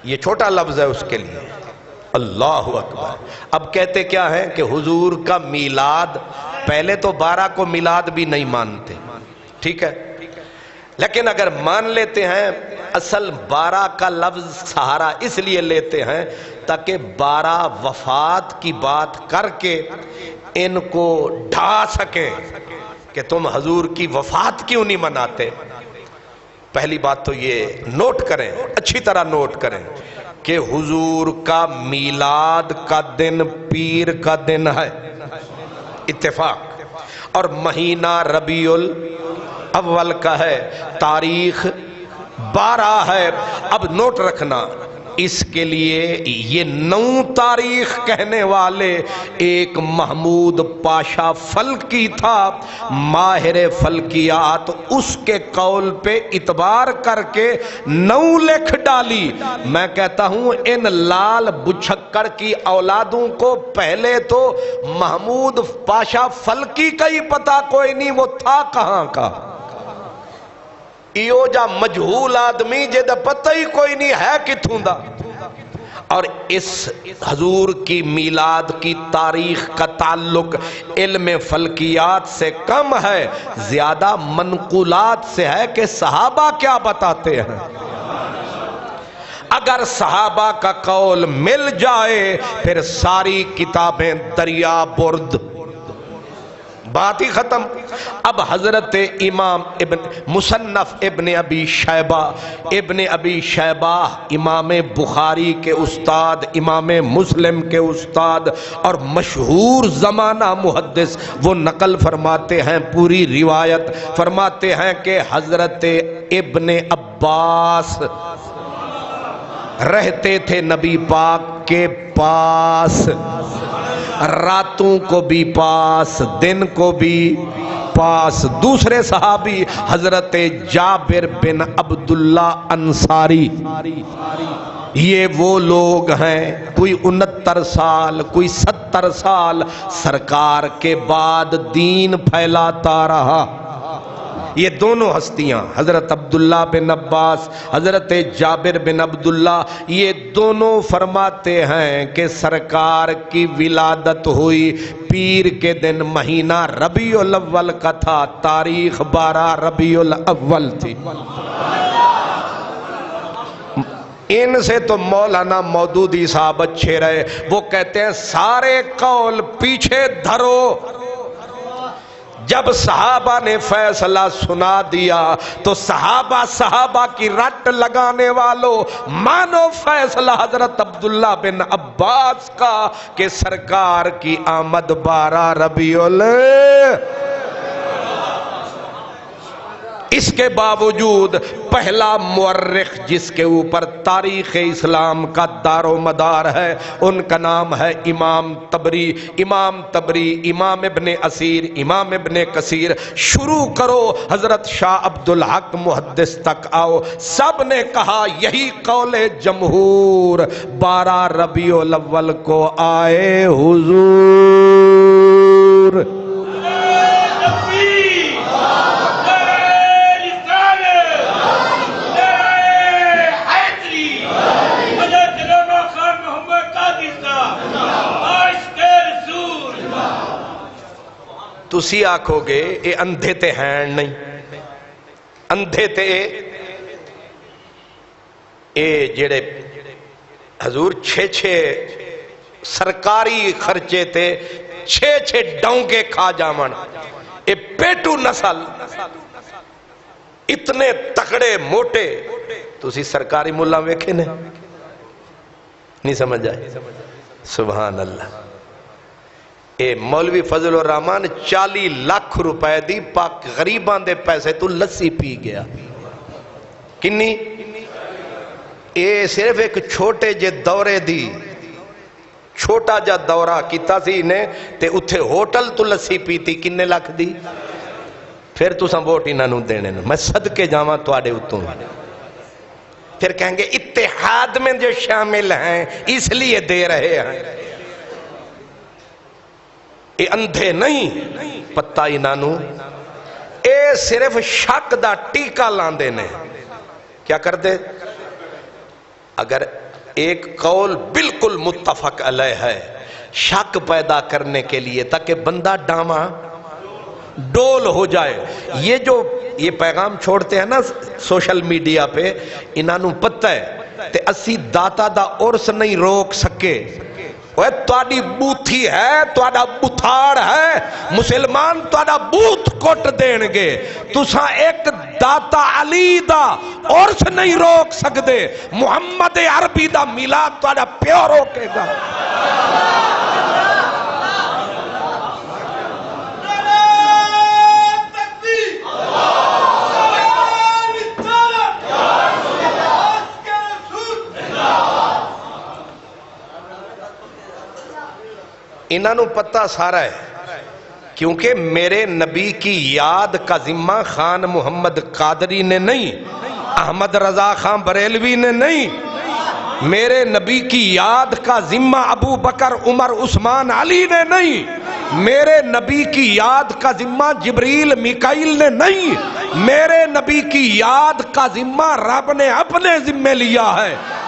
یہ چھوٹا لفظ ہے اس کے لیے، اللہ اکبر۔ اب کہتے کیا ہے کہ حضور کا میلاد، پہلے تو 12 کو میلاد بھی نہیں مانتے، ٹھیک ہے، لیکن اگر مان لیتے ہیں، اصل 12 کا لفظ سہارا اس لیے لیتے ہیں تاکہ 12 وفات کی بات کر کے ان کو ڈھا سکیں کہ تم حضور کی وفات کیوں نہیں مناتے۔ پہلی بات تو یہ نوٹ کریں، اچھی طرح نوٹ کریں کہ حضور کا میلاد کا دن پیر کا دن ہے، اتفاق، اور مہینہ ربیع الاول کا ہے، تاریخ 12 ہے۔ اب نوٹ رکھنا، اس کے لیے یہ 9 تاریخ کہنے والے ایک محمود پاشا فلکی تھا، ماہر فلکیات، اس کے قول پہ اعتبار کر کے 9 لکھ ڈالی۔ میں کہتا ہوں ان لال بچھکڑ کی اولادوں کو پہلے تو محمود پاشا فلکی کا ہی پتہ کوئی نہیں، وہ تھا کہاں کا، ایو جا مجہول آدمی جے دا پتہ ہی کوئی نہیں ہے کتھوں دا۔ اور اس حضور کی میلاد کی تاریخ کا تعلق علم فلکیات سے کم ہے، زیادہ منقولات سے ہے کہ صحابہ کیا بتاتے ہیں۔ اگر صحابہ کا قول مل جائے پھر ساری کتابیں دریا برد، بات ہی ختم۔ اب حضرت امام مصنف ابن ابی شیبہ امام بخاری کے استاد، امام مسلم کے استاد اور مشہور زمانہ محدث، وہ نقل فرماتے ہیں پوری روایت، فرماتے ہیں کہ حضرت ابن عباس رہتے تھے نبی پاک کے پاس، راتوں کو بھی پاس، دن کو بھی پاس۔ دوسرے صحابی حضرت جابر بن عبداللہ انصاری، یہ وہ لوگ ہیں کوئی 69 سال کوئی 70 سال سرکار کے بعد دین پھیلاتا رہا۔ یہ دونوں ہستیاں حضرت عبداللہ بن عباس، حضرت جابر بن عبداللہ، یہ دونوں فرماتے ہیں کہ سرکار کی ولادت ہوئی پیر کے دن، مہینہ ربیع الاول کا تھا، تاریخ 12 ربیع الاول تھی۔ ان سے تو مولانا مودودی صاحب اچھے رہے، وہ کہتے ہیں سارے قول پیچھے دھرو، جب صحابہ نے فیصلہ سنا دیا تو صحابہ کی رٹ لگانے والوں مانو فیصلہ حضرت عبداللہ بن عباس کا کہ سرکار کی آمد 12 ربیع الاول۔ اس کے باوجود پہلا مورخ جس کے اوپر تاریخ اسلام کا دار و مدار ہے ان کا نام ہے امام تبری، امام ابن اسیر، امام ابن کثیر۔ شروع کرو حضرت شاہ عبد الحق محدث تک آؤ، سب نے کہا یہی قول جمہور، 12 ربیع الاول کو آئے حضور۔ تسی آکھو گے اے اندھے تے ہیں نہیں، اندھے تے اے جڑے حضور 6 سرکاری خرچے تے 6 ڈونگے کھا جامن، اے پیٹو نسل اتنے تکڑے موٹے، تسی سرکاری ملا ویکھے نے نہیں سمجھ آئے؟ سبحان اللہ۔ اے مولوی فضل الرحمان 40 لاکھ روپے دی پاک غریبان دے پیسے تو لسی پی گیا، کنی؟ اے صرف ایک چھوٹے جے دورے دی، چھوٹا جا دورہ کیتا سی نے تے اتھے ہوٹل تو لسی پیتی، کنے لاکھ دی؟ پھر تو سن ووٹ انہاں نوں دینے میں صدقے جاواں تواڈے اتوں، پھر کہیں گے اتحاد میں جو شامل ہیں اس لیے دے رہے ہیں۔ اے اندھے نہیں، پتہ انہوں اے صرف شک دا ٹیکا لاندے نے۔ کیا کر دے؟ اگر ایک قول بالکل متفق علیہ ہے، شک پیدا کرنے کے لیے تاکہ بندہ ڈاما ڈول ہو جائے، یہ پیغام چھوڑتے ہیں نا سوشل میڈیا پہ، انہوں پتہ ہے تے اسی داتا دا عرس نہیں روک سکے، وہ تواڈی بوتھی ہے، تواڈا بتھاڑ ہے، مسلمان تواڈا بوت کوٹ دین گے، تساں ایک داتا علی دا عرس نہیں روک سکدے، محمد عربی دا میلاد تواڈا پیو روکے گا۔ انہوں پتہ سارا ہے، کیونکہ میرے نبی کی یاد کا ذمہ خان محمد قادری نے نہیں، احمد رضا خان بریلوی نے نہیں، میرے نبی کی یاد کا ذمہ ابو بکر عمر عثمان علی نے نہیں، میرے نبی کی یاد کا ذمہ جبریل میکائیل نے نہیں، میرے نبی کی یاد کا ذمہ رب نے اپنے ذمہ لیا ہے۔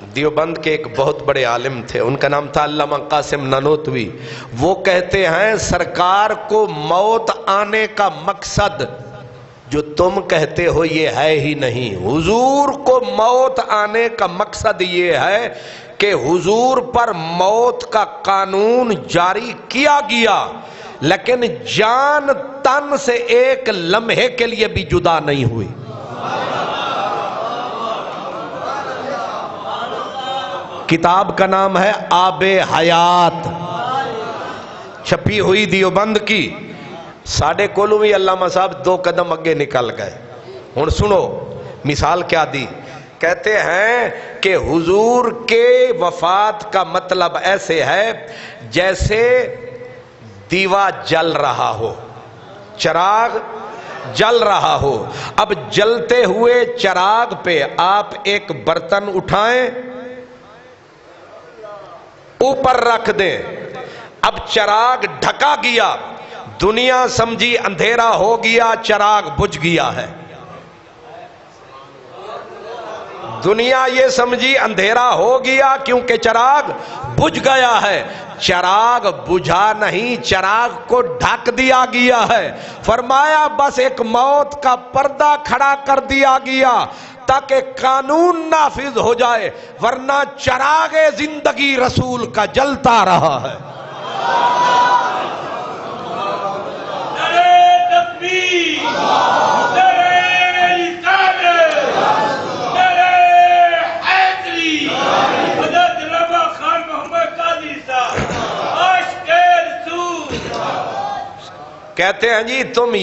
دیوبند کے ایک بہت بڑے عالم تھے، ان کا نام تھا علامہ قاسم نانوتوی. وہ کہتے ہیں سرکار کو موت آنے کا مقصد جو تم کہتے ہو یہ ہے ہی نہیں. حضور کو موت آنے کا مقصد یہ ہے کہ حضور پر موت کا قانون جاری کیا گیا، لیکن جان تن سے ایک لمحے کے لیے بھی جدا نہیں ہوئی. کتاب کا نام ہے آب حیات، چھپی ہوئی دیوبند کی. ساڑھے کولوں بھی علامہ صاحب 2 قدم اگے نکل گئے. ہن سنو مثال کیا دی. کہتے ہیں کہ حضور کے وفات کا مطلب ایسے ہے جیسے دیوا جل رہا ہو، چراغ جل رہا ہو. اب جلتے ہوئے چراغ پہ آپ ایک برتن اٹھائیں، اوپر رکھ دیں. اب چراغ ڈھکا گیا، دنیا سمجھی اندھیرا ہو گیا، چراغ بجھ گیا ہے. دنیا یہ سمجھی اندھیرا ہو گیا کیونکہ چراغ بجھ گیا ہے. چراغ بجھا نہیں، چراغ کو ڈھک دیا گیا ہے. فرمایا بس ایک موت کا پردہ کھڑا کر دیا گیا تاکہ قانون نافذ ہو جائے، ورنہ چراغ زندگی رسول کا جلتا رہا ہے. کہتے ہیں جی تم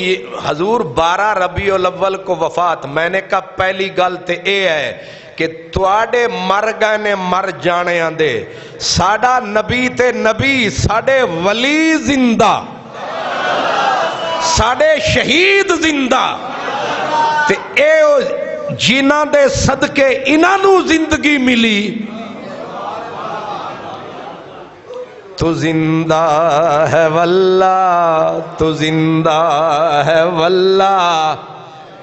حضور 12 ربیع الاول کو وفات. میں نے کہا پہلی گل تے اے ہے کہ تواڈے مر گئے نے مر جانے آندے، ساڈا نبی تے نبی، ساڈے ولی زندہ، ساڈے شہید زندہ. تے اے جنہاں دے صدقے انہاں نو زندگی ملی. تو زندہ ہے واللہ، تو زندہ ہے واللہ،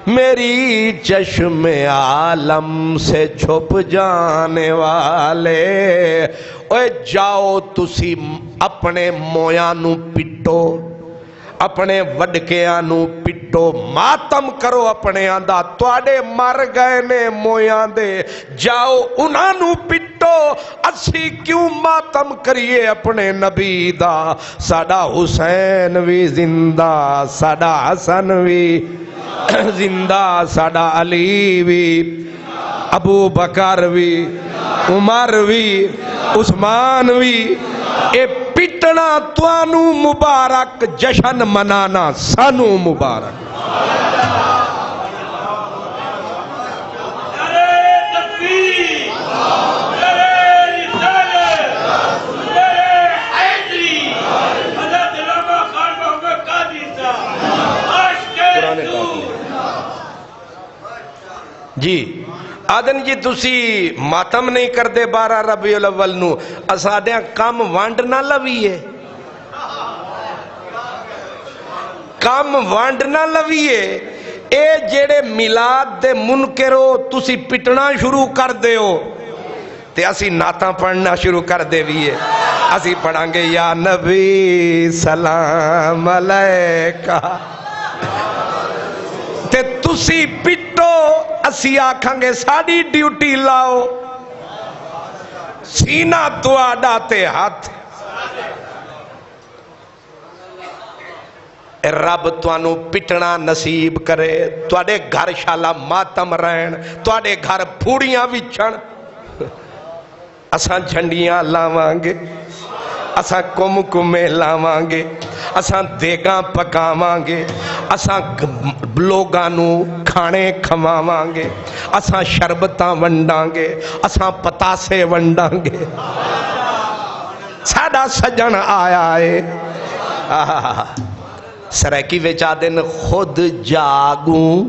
میری چشم عالم سے چھپ جانے والے. اوے جاؤ تسی اپنے مویاں نو پٹو، اپنے وڈکیاں نو پٹو، ماتم کرو اپنے آندا. تواڈے مر گئے نے مویاں دے، جاؤ انہاں نو پٹو. اسی کیوں ماتم کریے اپنے نبی دا؟ ساڈا حسین بھی زندہ، ساڈا حسن بھی زندہ، ساڈا علی بھی، ابو بکر بھی، عمر بھی، عثمان بھی. اے پٹنا توانو مبارک، جشن منانا سانو مبارک. جی آدن جی تسی ماتم نہیں کردے 12 ربیع الاول نو، اساڈیاں کم ونڈ نہ لویے، کم ونڈ نہ لویے. اے جیڑے میلاد دے منکرو تسی پٹنا شروع کر دے ہو تے اسی نعتاں پڑھنا شروع کر دے ویے. اسی پڑھاں گے یا نبی سلام علیکہ، تے تسی پٹو، اسی آکھاں گے ساڑی ڈیوٹی لاؤ. سینہ تواڈا تے ہاتھ. رب توانو پٹنا نصیب کرے، تواڈے گھر شالا ماتم رہن، تواڈے گھر پھوڑیاں وچھن. اساں جھنڈیاں لاواں گے، اساں کم کمے لاواں گے، اساں دیگاں پکاواں گے، اساں لوگاں نو کھانے کھواواں گے، اساں شربتاں ونڈاں گے، اساں پتاسے ونڈاں گے. ساڈا سجن آیا ہے. سریکی وچا دن خود جاگوں،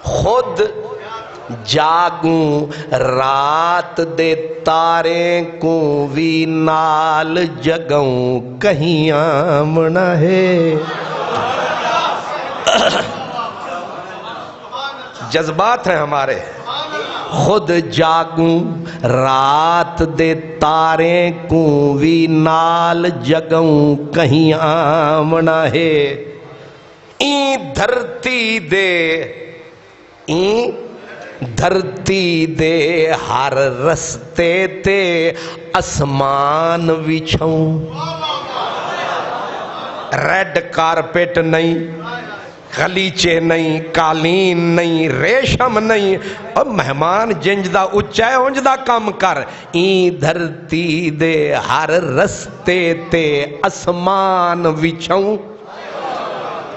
خود جاگوں، رات دے تارے کو وی نال جگوں، کہیں آمنا ہے. جذبات ہیں ہمارے. خود جاگوں رات دے تارے کو وی نال جگوں کہیں آمنا ہے. این دھرتی دے ہر رستے تے اسمان وچھوں. ریڈ کارپیٹ نہیں، غلیچے نہیں، قالین نہیں، ریشم نہیں، اور مہمان جنج دا اچا ہے انج دا کم کر. این دھرتی دے ہر رستے تے اسمان وچھوں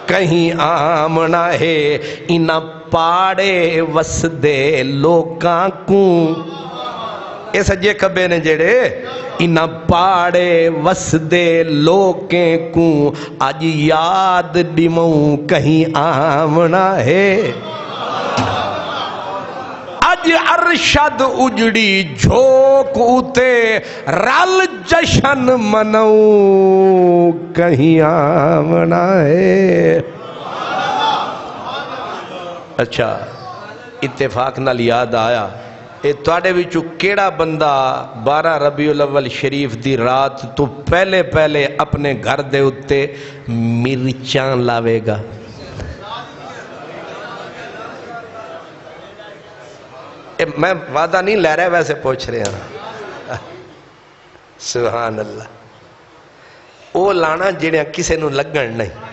کہیں آمنا ہے. انہاں پاڑے وسدے لوکاں کو اے سجے کبے نے جڑے انہاں پاڑے وسدے لوکیں کو اج یاد ڈموں کہیں آمنا ہے. اج ارشد اجڑی جھوک اتے رل جشن منوں کہیں آمنا ہے. اچھا اتفاق نال یاد آیا اے تواڈے وچوں کیڑا بندہ 12 ربیع الاول شریف دی رات تو پہلے اپنے گھر دے اتے مرچاں لاوے گا؟ میں وعدہ نہیں لے رہا، ویسے پوچھ رہے ہیں. سبحان اللہ. او لانا جڑیاں کسے نو لگن نہیں.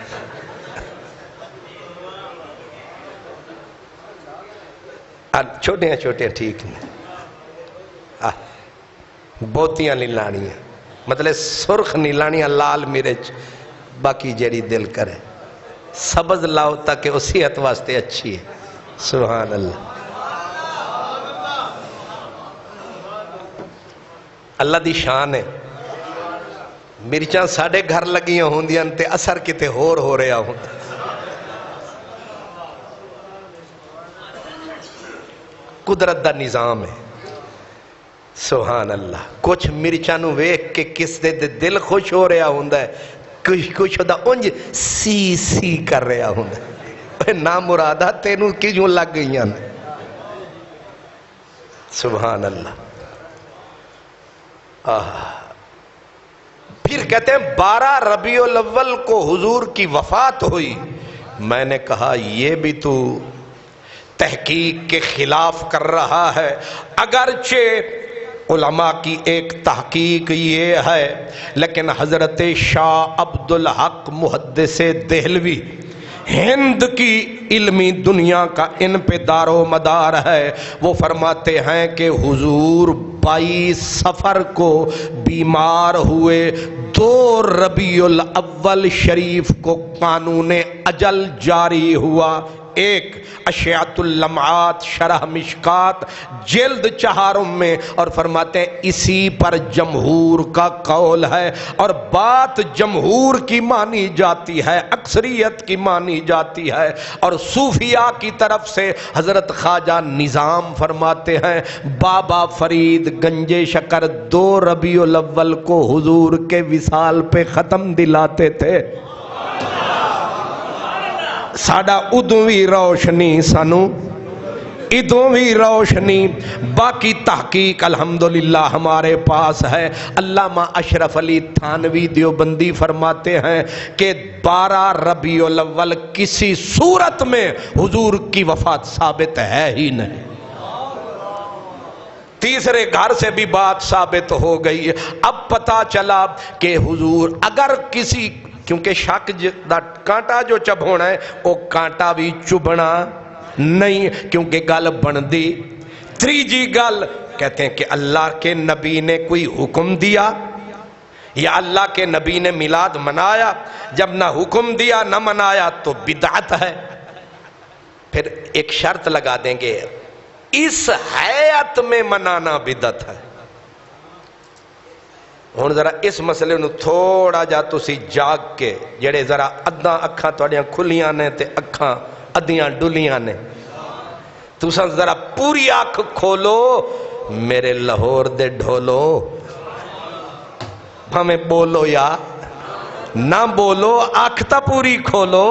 چھوٹیاں ٹھیک ہیں، بہتیاں نہیں لانیاں، مطلب سرخ نہیں لانیاں، لال مرچ، باقی جڑی دل کرے. سبز لاؤ تاکہ وہ صحت واسطے اچھی ہے. سبحان اللہ. اللہ دی شان ہے. مرچاں ساڑھے گھر لگیاں ہوندیاں تے اثر کتے ہو رہا ہوں. قدرت دا نظام ہے. سبحان اللہ. کچھ مرچاں نو ویکھ کے کس دے دل خوش ہو رہا ہوندا ہے، کچھ دا انج سی کر رہا ہوندا ہے. نا مرادہ تینوں کیوں لگ گئیاں. سبحان اللہ. پھر کہتے ہیں 12 ربیع الاول کو حضور کی وفات ہوئی. میں نے کہا یہ بھی تو تحقیق کے خلاف کر رہا ہے. اگرچہ علماء کی ایک تحقیق یہ ہے، لیکن حضرت شاہ عبدالحق محدث دہلوی ہند کی علمی دنیا کا ان پہ دار و مدار ہے. وہ فرماتے ہیں کہ حضور 22 صفر کو بیمار ہوئے. 2 ربیع الاول شریف کو قانون اجل جاری ہوا. ایک اشعۃ اللمعات شرح مشکات جلد 4 میں، اور فرماتے ہیں اسی پر جمہور کا قول ہے. اور بات جمہور کی مانی جاتی ہے، اکثریت کی مانی جاتی ہے. اور صوفیاء کی طرف سے حضرت خواجہ نظام فرماتے ہیں بابا فرید گنجے شکر 2 ربیع الاول کو حضور کے وصال پہ ختم دلاتے تھے. ساڑا ادوں بھی روشنی، سانو ادوں بھی روشنی. باقی تحقیق الحمدللہ ہمارے پاس ہے. علامہ اشرف علی تھانوی دیوبندی فرماتے ہیں کہ 12 ربیع الاول کسی صورت میں حضور کی وفات ثابت ہے ہی نہیں. تیسرے گھر سے بھی بات ثابت ہو گئی. اب پتا چلا کہ حضور اگر کسی، کیونکہ شک دا کانٹا جو چب ہونا ہے وہ کانٹا بھی چبنا نہیں، کیونکہ گل بن دی. تیجی گل کہتے ہیں کہ اللہ کے نبی نے کوئی حکم دیا یا اللہ کے نبی نے میلاد منایا؟ جب نہ حکم دیا نہ منایا تو بدعت ہے. پھر ایک شرط لگا دیں گے، اس حیات میں منانا بدعت ہے. ہن ذرا اس مسئلے نو تھوڑا جا تسی جاگ کے، جڑے ذرا ادھاں اکھاں تواڈیاں کھلیاں نے تے اکھاں ادھیاں ڈلیاں نے، تساں ذرا پوری آنکھ کھولو میرے لاہور دے ڈھولو. ہمیں بولو یا نہ بولو، آنکھ تا پوری کھولو.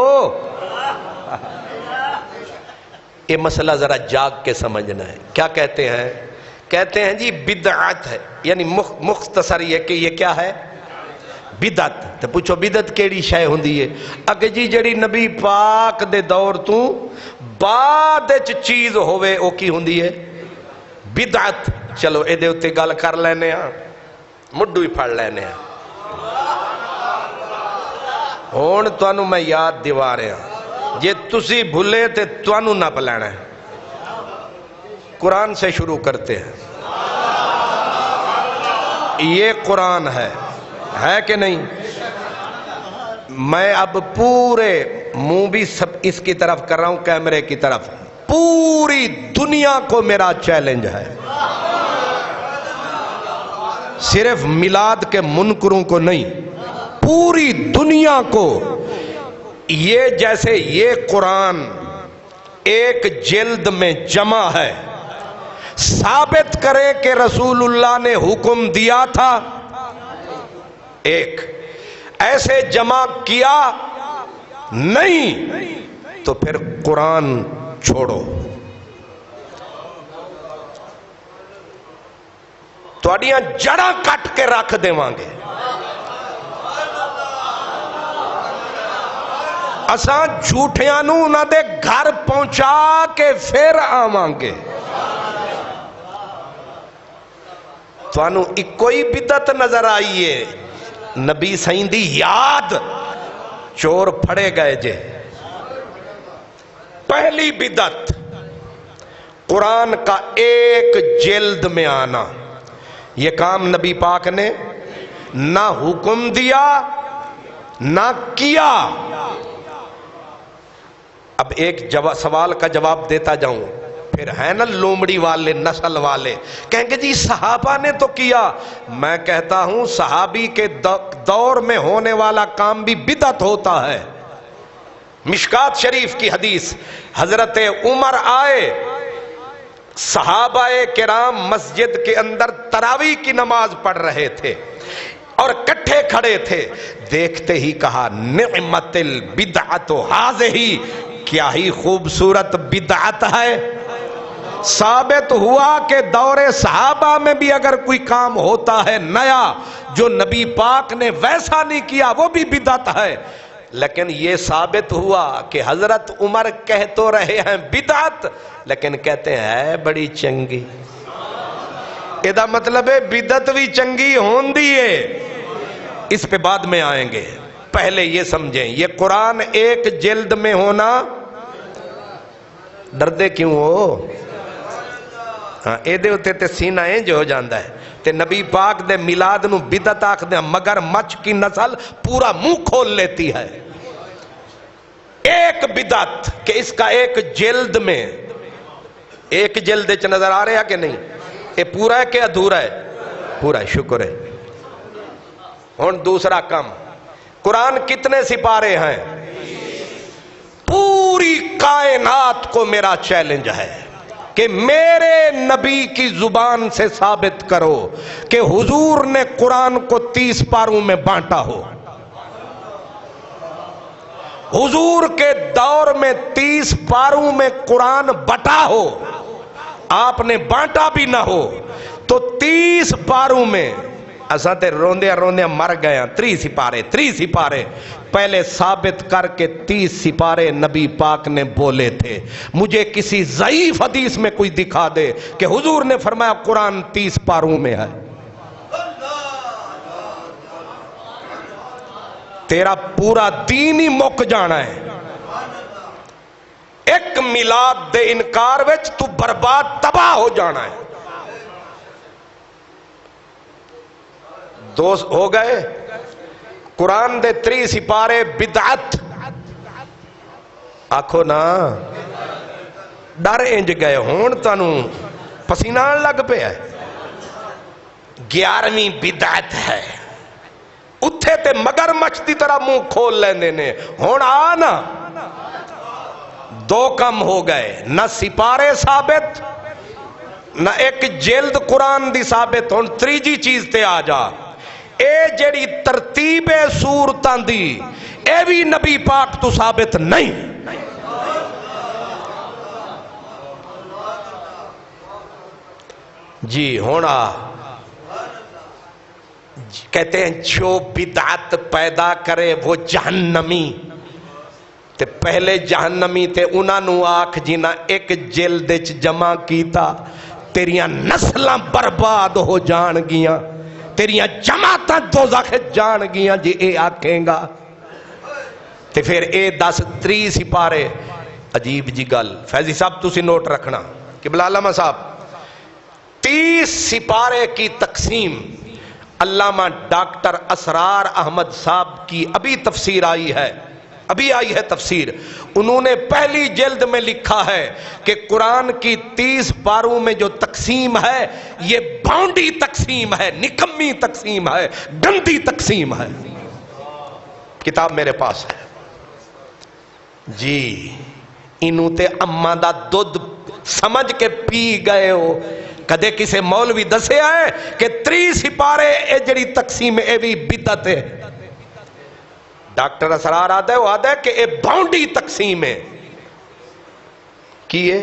یہ مسئلہ ذرا جاگ کے سمجھنا ہے. کیا کہتے ہیں؟ کہتے ہیں جی بدعت ہے، یعنی مختصر یہ کہ یہ کیا ہے؟ بدعت. تو پوچھو بدعت کیڑی شے ہوندی ہے؟ اگے جی جڑی نبی پاک دے دور تو بعد وچ چیز ہوئے او کی ہوندی ہے؟ بدعت. چلو اے دے اتے گل کر لینے ہاں، مڈو ہی پھڑ لینے ہاں. ہن تانوں میں یاد دیوا رہا ہاں، جے تسی بھولے تے تانوں نہ بلانا ہے. قرآن سے شروع کرتے ہیں. یہ قرآن ہے کہ نہیں؟ میں اب پورے منہ بھی سب اس کی طرف کر رہا ہوں، کیمرے کی طرف. پوری دنیا کو میرا چیلنج ہے، صرف میلاد کے منکروں کو نہیں، پوری دنیا کو. یہ جیسے یہ قرآن ایک جلد میں جمع ہے، ثابت کرے کہ رسول اللہ نے حکم دیا تھا، ایک ایسے جمع کیا نہیں، تو پھر قرآن چھوڑو. تواڈیاں جڑاں کٹ کے رکھ دیواں گے. اساں جھوٹیاں نوں انہاں دے گھر پہنچا کے پھر آواں گے. توانو کوئی بدعت نظر آئی ہے؟ نبی سائیں دی یاد چور پھڑے گئے جے. پہلی بدعت قرآن کا ایک جلد میں آنا. یہ کام نبی پاک نے نہ حکم دیا نہ کیا. اب ایک سوال کا جواب دیتا جاؤں، پھر ہے نا لومڑی والے نسل والے کہیں گے جی صحابہ نے تو کیا. میں کہتا ہوں صحابی کے دور میں ہونے والا کام بھی بدعت ہوتا ہے. مشکات شریف کی حدیث، حضرت عمر آئے، صحابہ کرام مسجد کے اندر تراویح کی نماز پڑھ رہے تھے اور کٹھے کھڑے تھے. دیکھتے ہی کہا نعمت البدعت ہذہ، کیا ہی خوبصورت بدعت ہے. ثابت ہوا کہ دور صحابہ میں بھی اگر کوئی کام ہوتا ہے نیا جو نبی پاک نے ویسا نہیں کیا وہ بھی بدعت ہے. لیکن یہ ثابت ہوا کہ حضرت عمر کہہ تو رہے ہیں بدعت، لیکن کہتے ہیں بڑی چنگی. ادا مطلب ہے بدعت بھی چنگی ہوندی ہے. اس پہ بعد میں آئیں گے، پہلے یہ سمجھیں یہ قرآن ایک جلد میں ہونا. ڈردے کیوں ہو؟ ہاں اے دے ہوتے تے سینہ انج ہو جاندہ ہے. تے نبی پاک دے میلاد نو بدعت آکھ دے، مگر مچ کی نسل پورا منہ کھول لیتی ہے. ایک بدعت کہ اس کا ایک جلد میں، ایک جلد چ نظر آ رہا ہے کہ نہیں؟ یہ پورا ہے کہ ادھورا ہے؟ پورا ہے، شکر ہے. ہن دوسرا کم، قرآن کتنے سپارے ہیں؟ پوری کائنات کو میرا چیلنج ہے کہ میرے نبی کی زبان سے ثابت کرو کہ حضور نے قرآن کو 30 پاروں میں بانٹا ہو. حضور کے دور میں 30 پاروں میں قرآن بٹا ہو، آپ نے بانٹا بھی نہ ہو تو 30 پاروں میں اساں تے روندے روندے مر گئے ہیں. 30 سپارے پہلے ثابت کر کے 30 سپارے نبی پاک نے بولے تھے. مجھے کسی ضعیف حدیث میں کوئی دکھا دے کہ حضور نے فرمایا قرآن 30 پاروں میں ہے. تیرا پورا دین ہی مک جانا ہے. ایک میلاد دے انکار وچ تو برباد تباہ ہو جانا ہے. دوست ہو گئے قرآن دے 3 سپارے بدعت. آکھو نا ڈر انج گئے ہون تانوں پسینہ لگ پہ ہے. 11ویں بدعت ہے، اتھے تے مگر مچ دی طرح منہ کھول لیندے نے. ہون آنا 2 کم ہو گئے، نہ سپارے ثابت نہ ایک جلد قرآن دی ثابت. ہون تریجی چیز تے آ جا، اے جڑی ترتیب سورتاں دی اے بھی نبی پاک تو ثابت نہیں. جی ہونا کہتے ہیں جو بدعت پیدا کرے وہ جہنمی تے پہلے جہنمی تے انہاں نو آکھ جنہ ایک جلد وچ جمع کیتا تیریاں نسلاں برباد ہو جان گیاں تیریاں جماعتاں دوزخ جان گیاں جی اے آکھیں گا تے پھر اے 10 3 سپارے عجیب جی گل فیضی صاحب تسی نوٹ رکھنا قبلہ علامہ صاحب 30 سپارے کی تقسیم علامہ ڈاکٹر اسرار احمد صاحب کی ابھی تفسیر آئی ہے تفسیر انہوں نے پہلی جلد میں لکھا ہے کہ قرآن کی 30 پاروں میں جو تقسیم ہے یہ بھونڈی تقسیم ہے نکمی تقسیم ہے گندی تقسیم ہے کتاب میرے پاس ہے جی انہوں تے اماں دا دودھ سمجھ کے پی گئے ہو کدے کسے مولوی دسے آئے کہ 30 سپارے اے جڑی تقسیم اے بھی بدعت ہے ڈاکٹر اسرار آدھے وہ آدھے کہ اے بھونڈی تقسیم ہے کیے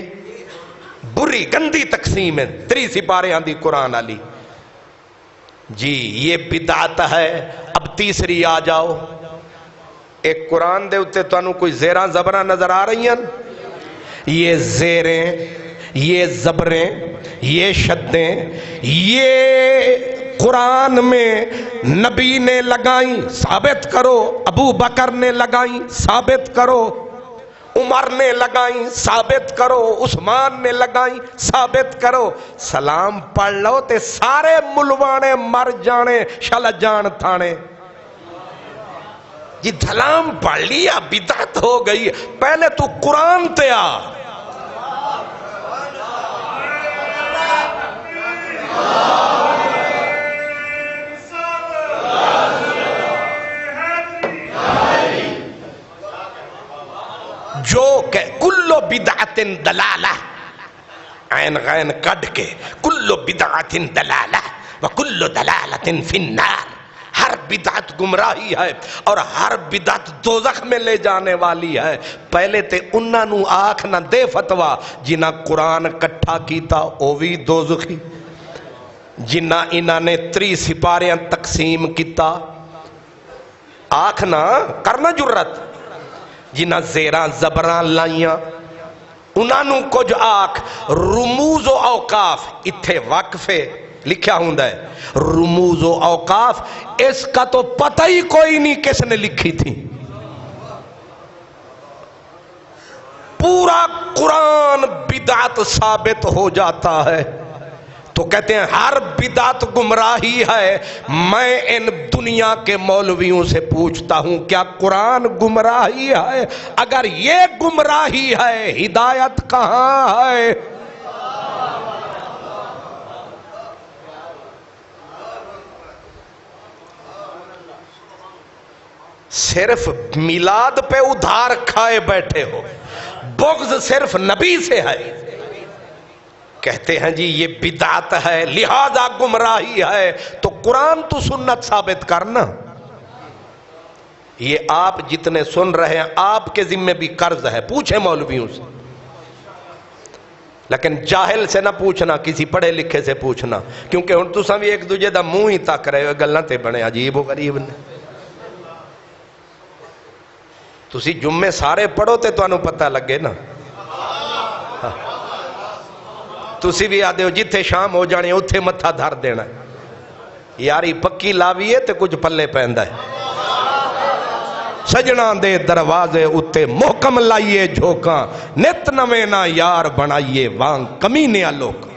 بری گندی تقسیم ہے 30 سپارے آندھی قرآن علی جی یہ بدعت ہے اب تیسری آ جاؤ ایک قرآن دے اتے تو انہوں کوئی زیران زبران نظر آ رہی ہیں یہ زیریں یہ زبریں یہ شدیں یہ قرآن میں نبی نے لگائیں ثابت کرو ابو بکر نے لگائیں ثابت کرو عمر نے لگائیں ثابت کرو عثمان نے لگائیں ثابت کرو سلام پڑھ لو تے سارے ملوانے مر جانے شل جان تھانے یہ دھلام پڑھ لیا بدعت ہو گئی پہلے تو قرآن تے آ جو کہ کلو بدعت دلالہ عین غین کڈ کے کلو بدعت دلالہ وکلو دلالت فی النار ہر بدعت گمراہی ہے اور ہر بدعت دوزخ میں لے جانے والی ہے پہلے تے انہاں نو آنکھ نہ دے فتوہ جنہ قرآن کٹھا کیتا او بھی دوزخی جنہ انہاں نے 30 سپاریاں تقسیم کیتا آنکھ نہ کرنا جرت جنہ زیران زبران لائیاں انہاں نو کچھ آنکھ رموز و اوقاف اتھے وقفے لکھیا ہوندہ ہے رموز و اوقاف اس کا تو پتہ ہی کوئی نہیں کس نے لکھی تھی پورا قرآن بدعت ثابت ہو جاتا ہے تو کہتے ہیں ہر بدعت گمراہی ہے میں ان دنیا کے مولویوں سے پوچھتا ہوں کیا قرآن گمراہی ہے اگر یہ گمراہی ہے ہدایت کہاں ہے صرف میلاد پہ ادھار کھائے بیٹھے ہو بغض صرف نبی سے ہے کہتے ہیں جی یہ بدعت ہے لہذا گمراہی ہے تو قرآن تو سنت ثابت کرنا یہ آپ جتنے سن رہے ہیں آپ کے ذمہ بھی قرض ہے پوچھیں مولویوں سے لیکن جاہل سے نہ پوچھنا کسی پڑھے لکھے سے پوچھنا کیونکہ ہن تساں بھی ایک دوجے دا منہ ہی تک رہے ہو گلاں تے بنے عجیب و غریب نے تسی جمعے سارے پڑھو تے تو انہوں پتہ لگے نا تسی بھی آدھے ہو جتھے شام ہو جانے اتھے متھا دھر دینا یاری پکی لاویے تے کچھ پلے پہندہ ہے سجنا دے دروازے اتھے محکم لائیے جھوکاں نت نوینا یار بنائیے وانگ کمینے آلوک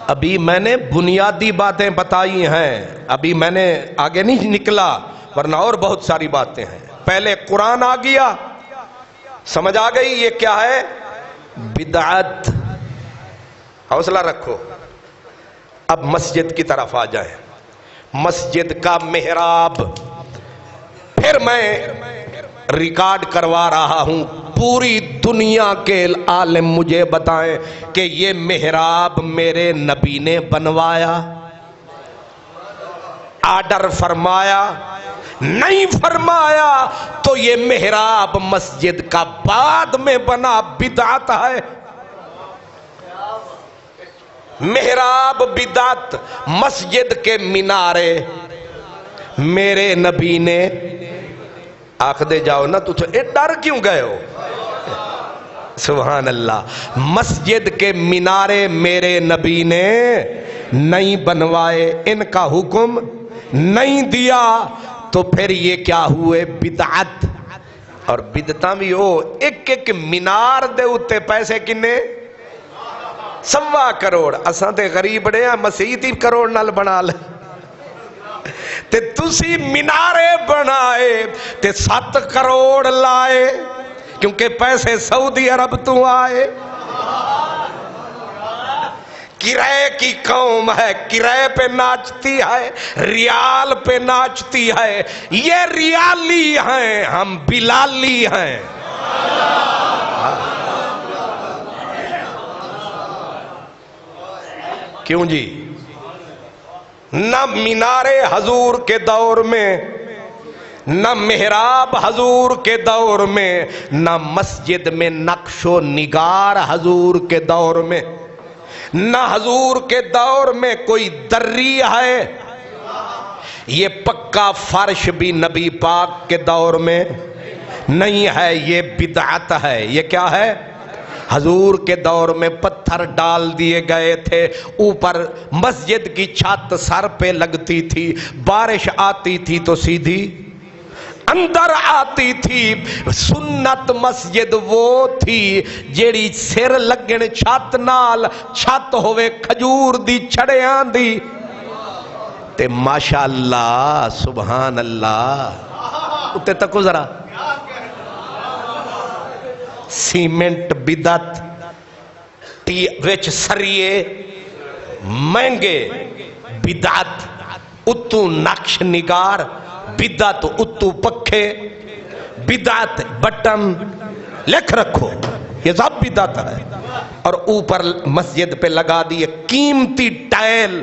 ابھی میں نے بنیادی باتیں بتائی ہیں ابھی میں نے آگے نہیں نکلا ورنہ اور بہت ساری باتیں ہیں پہلے قرآن آ گیا سمجھ آ گئی یہ کیا ہے بدعت حوصلہ رکھو اب مسجد کی طرف آ جائیں مسجد کا محراب پھر میں ریکارڈ کروا رہا ہوں پوری دنیا کے عالم مجھے بتائیں کہ یہ محراب میرے نبی نے بنوایا آرڈر فرمایا نہیں فرمایا تو یہ محراب مسجد کا بعد میں بنا بدعت ہے. محراب بدعت، مسجد کے مینارے میرے نبی نے آخ دے جاؤ نا تو ڈر کیوں گئے ہو؟ سبحان اللہ. مسجد کے مینارے میرے نبی نے نہیں بنوائے، ان کا حکم نہیں دیا، تو پھر یہ کیا ہوئے؟ بدعت. اور بدعتاں بھی ہو، ایک ایک مینار دے اتے پیسے کنے؟ 1.25 کروڑ. اساں تے غریب رہے ہیں، مسیح 1 کروڑ نال بنا لے تے تسی مینارے بنائے تے 7 کروڑ لائے، کیونکہ پیسے سعودی عرب تو آئے. کرائے کی قوم ہے، کرائے پہ ناچتی ہے، ریال پہ ناچتی ہے. یہ ریالی ہیں، ہم بلالی ہیں. کیوں جی؟ نہ مینارے حضور کے دور میں، نہ محراب حضور کے دور میں، نہ مسجد میں نقش و نگار حضور کے دور میں، نہ حضور کے دور میں کوئی دری ہے. یہ پکا فرش بھی نبی پاک کے دور میں نہیں ہے، یہ بدعت ہے. یہ کیا ہے؟ حضور کے دور میں پتھر ڈال دیے گئے تھے، اوپر مسجد کی چھت سر پہ لگتی تھی، بارش آتی تھی تو سیدھی اندر آتی تھی. سنت مسجد وہ تھی جیڑی سر لگن چھت نال، چھت ہوئے کھجور دی چھڑیاں دی. تے ماشاءاللہ سبحان اللہ اتے تکو ذرا. سیمنٹ بدعت، وچ سریے مہنگے بدعت، اتو نقش نگار بدعت، اتو پکھے بدعت، بٹن لکھ رکھو یہ سب بدعت ہے. اور اوپر مسجد پہ لگا دیے قیمتی ٹائل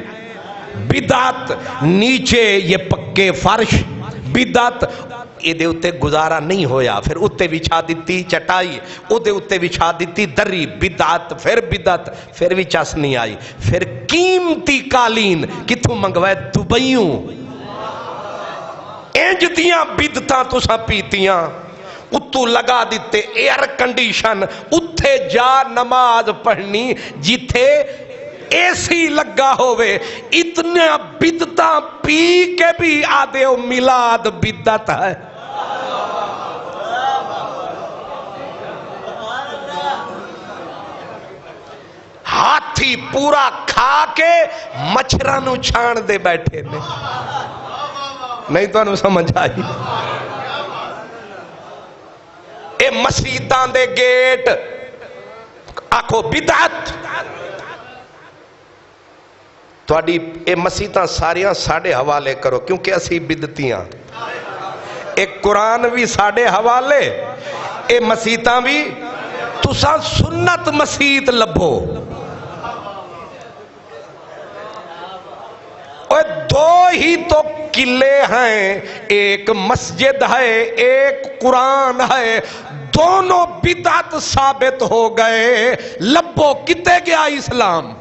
بدعت، نیچے یہ پکے فرش بدعت. یہ دے اتے گزارا نہیں ہویا، پھر اتے بچھا دیتی چٹائی، اتے اتے بچھا دیتی دری بدعت، پھر بدعت، پھر بھی چس نہیں آئی. پھر قیمتی قالین کتھوں منگوائے؟ دبئیوں. انج دیاں بدعتاں تساں پیتیاں، اتو لگا دیتے ایئر کنڈیشن، اتھے جا نماز پڑھنی جتھے اے سی لگا ہوئے. اتنا بدعتاں پی کے بھی آدھے ہو میلاد بدعت ہے. ہاتھی پورا کھا کے مچھرانو چھان دے بیٹھے نے. نہیں تو انہوں سمجھ آئی. اے مسیدان دے گیٹ آکھو بدعت. تھوڑی اے مسیدان ساریاں ساڑھے حوالے کرو، کیونکہ اسی بدعتیاں. ایک قرآن بھی ساڑھے حوالے، اے مسیدان بھی. تساں سنت مسید لبھو. اور دو ہی تو قلعے ہیں، ایک مسجد ہے ایک قرآن ہے، دونوں بدعت ثابت ہو گئے. لبو کتے گیا اسلام؟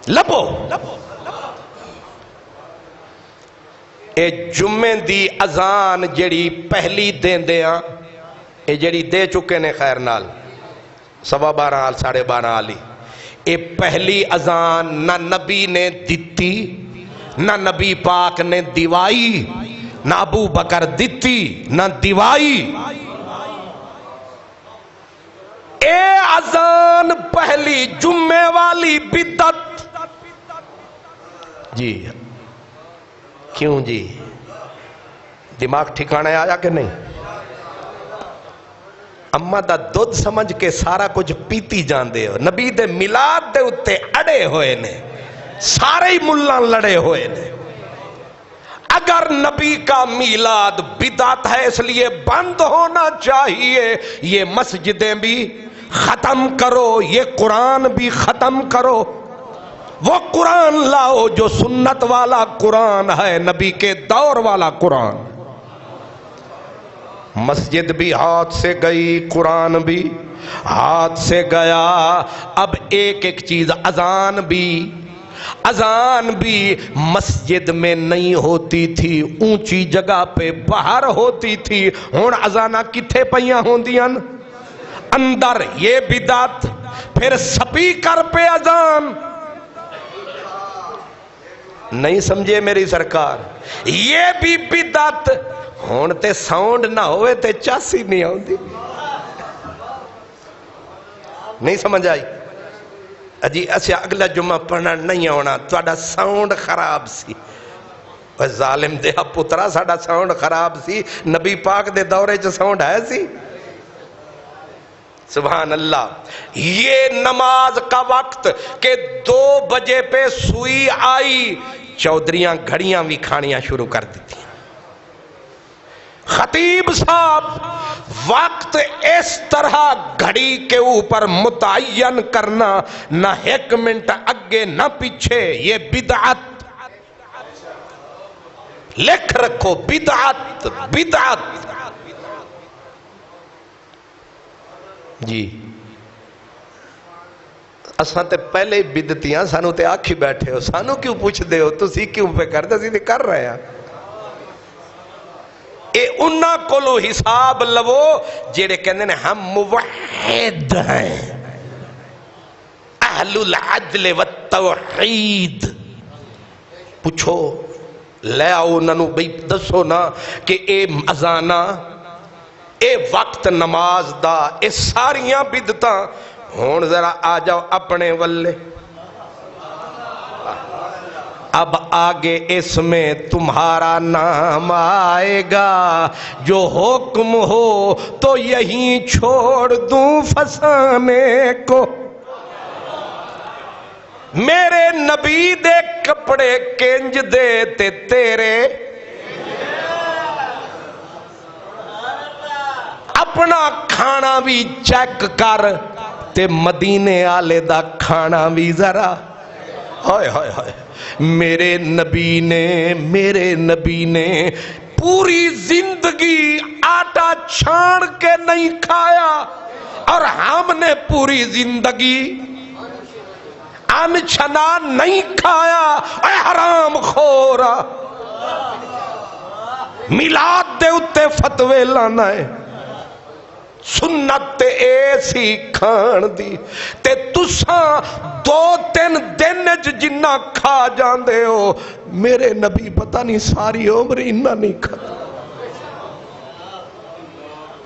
لبو. اے جمعے دی اذان جڑی پہلی دین دیاں، اے جڑی دے چکے نے خیر نال 12:15 12:30 آلی. اے پہلی اذان نہ نبی نے دیتی، نہ نبی پاک نے دیوائی، نہ ابو بکر دیتی نہ دیوائی. اے اذان پہلی جمعے والی بدعت. جی کیوں جی؟ دماغ ٹھکانے آیا کہ نہیں؟ اما دا دودھ سمجھ کے سارا کچھ پیتی جان دے ہو. نبی دے میلاد دے اتے اڑے ہوئے نے، سارے ہی ملان لڑے ہوئے نے. اگر نبی کا میلاد بدعت ہے اس لیے بند ہونا چاہیے. یہ مسجدیں بھی ختم کرو، یہ قرآن بھی ختم کرو. وہ قرآن لاؤ جو سنت والا قرآن ہے، نبی کے دور والا قرآن۔ مسجد بھی ہاتھ سے گئی، قرآن بھی ہاتھ سے گیا۔ اب ایک ایک چیز، اذان بھی مسجد میں نہیں ہوتی تھی، اونچی جگہ پہ باہر ہوتی تھی۔ ہن اذاناں کتھے پیاں ہوندیاں؟ اندر، یہ بدعت۔ پھر سپیکر پہ اذان، نہیں سمجھے میری سرکار، یہ بھی بدعت۔ ہن تے ساؤنڈ نہ ہوئے تے چاسی نہیں آندی، نہیں سمجھ آئی؟ اجی اسے اگلا جمعہ پڑھنا نہیں آنا، تہاڈا ساؤنڈ خراب سی۔ ظالم دیا پترا، ساڈا ساؤنڈ خراب سی، نبی پاک دے دورے چ ساؤنڈ ہے سی؟ سبحان اللہ۔ یہ نماز کا وقت کہ 2 بجے پہ سوئی آئی، چودھریاں گھڑیاں بھی کھانیاں شروع کر دیتی۔ خطیب صاحب وقت اس طرح گھڑی کے اوپر متعین کرنا، نہ 1 منٹ اگے نہ پیچھے، یہ بدعت۔ لکھ رکھو، بدعت بدعت۔ جی اساں تے پہلے ہی بدتیاں، سانو تے آکھی بیٹھے ہو، سانو کیوں پوچھ دے ہو؟ تسی کیوں پہ کر دے؟ سی کر رہے ہیں۔ اے انہاں کولو حساب لو جیڑے کہندے نے ہم موحد ہیں، اہل العدل والتوحید۔ پوچھو، لے آؤ انہوں بھئی دسو نا کہ اے اذاناں، اے وقت نماز دا، اے ساریاں بدتاں۔ ہون ذرا آ جاؤ اپنے ولے۔ اب آگے اس میں تمہارا نام آئے گا، جو حکم ہو تو یہیں چھوڑ دوں فسانے کو۔ میرے نبی دے کپڑے کنج دے تے تیرے، اپنا کھانا بھی چیک کر تے مدینے آلے دا کھانا بھی ذرا۔ ہائے ہائے ہائے، میرے نبی نے پوری زندگی آٹا چھان کے نہیں کھایا، اور ہم نے پوری زندگی ان چھنا نہیں کھایا۔ اے حرام خورا، میلاد دے اتے فتوے لانا ہے، سنت تے ایسی کھان دی تے تساں 2-3 دن جنہ کھا جاندے ہو، میرے نبی پتہ نہیں ساری عمر انہاں نہیں کھاتا۔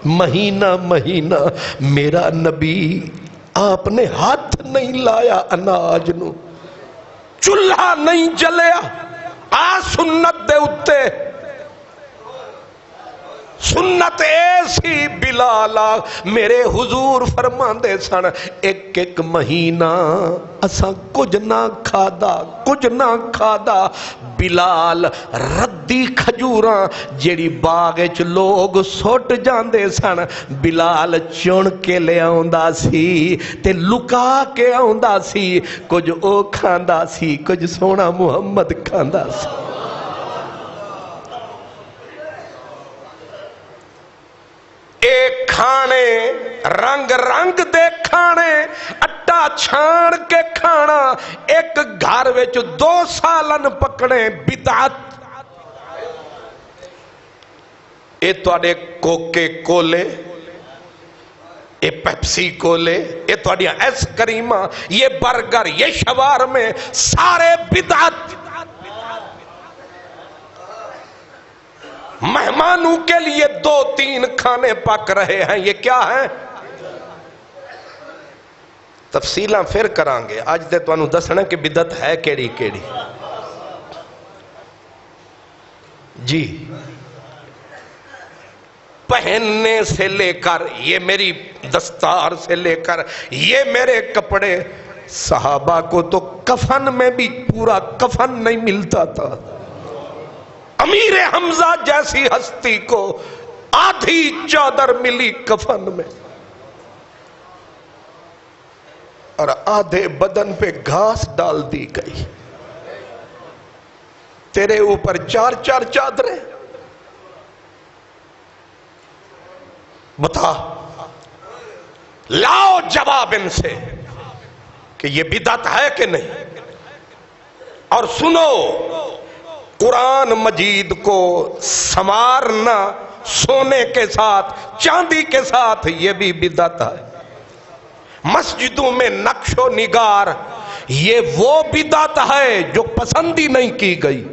مہینہ میرا نبی آپ نے ہاتھ نہیں لایا اناج نو، چولہا نہیں جلیا۔ آ سنت دے اتے، سنت ایسی بلالا میرے حضور فرماندے سن، ایک مہینہ اساں کچھ نہ کھادا۔ بلال ردی کھجوراں جیڑی باغ وچ لوگ سٹ جاندے سن، بلال چن کے لے آوندا سی تے لکا کے آوندا سی، کچھ او کھاندا سی، کچھ سونا محمد کھاندا سی۔ ایک کھانے رنگ دے کھانے، اٹا چھان کے کھانا، ایک گھر وچ 2 سالن پکنے، بدعت۔ اے تواڈے کوکے کولے، اے پیپسی کولے، اے تواڈیاں ایس کریماں، یہ برگر، یہ شوارمے، سارے بدعت۔ مہمانوں کے لیے 2-3 کھانے پک رہے ہیں، یہ کیا ہیں؟ تفصیلاں پھر کران گے، آج تے تانوں دسنا کہ بدعت ہے کیڑی کیڑی۔ جی پہننے سے لے کر، یہ میری دستار سے لے کر، یہ میرے کپڑے، صحابہ کو تو کفن میں بھی پورا کفن نہیں ملتا تھا۔ امیر حمزہ جیسی ہستی کو آدھی چادر ملی کفن میں۔ اور آدھے بدن پہ گھاس ڈال دی گئی، تیرے اوپر 4 چادریں. بتا، لاؤ جواب ان سے کہ یہ بدعت ہے کہ نہیں. اور سنو، قرآن مجید کو سنوارنا سونے کے ساتھ، چاندی کے ساتھ، یہ بھی بدعت ہے. مسجدوں میں نقش و نگار، یہ وہ بدعت ہے جو پسند ہی نہیں کی گئی.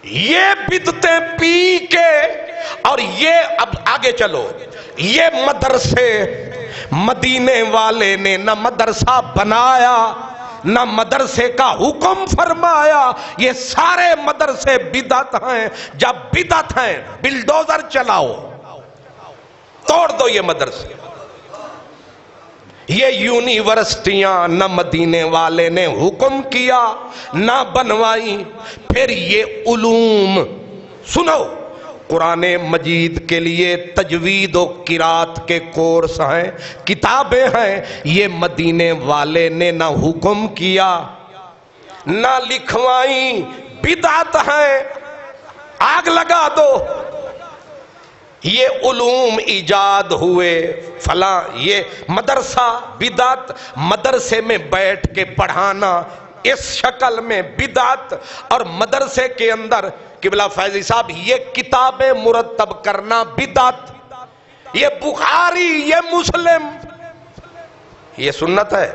یہ بدعتیں پی کے، اور یہ اب آگے چلو، یہ مدرسے مدینے والے نے نہ مدرسہ بنایا نہ مدرسے کا حکم فرمایا. یہ سارے مدرسے بدعت ہیں. جب بدعت ہیں بلڈوزر چلاؤ، توڑ دو یہ مدرسے. یہ یونیورسٹیاں نہ مدینے والے نے حکم کیا نہ بنوائی. پھر یہ علوم سنو، قرآن مجید کے لیے تجوید و قرات کے کورس ہیں، کتابیں ہیں، یہ مدینے والے نے نہ حکم کیا نہ لکھوائیں. بدعت ہیں، آگ لگا دو. یہ علوم ایجاد ہوئے فلاں، یہ مدرسہ بدعت. مدرسے میں بیٹھ کے پڑھانا اس شکل میں بدعت. اور مدرسے کے اندر قبلہ فیضی صاحب یہ کتابیں مرتب کرنا بدعت. یہ بخاری، یہ مسلم، یہ سنت ہے.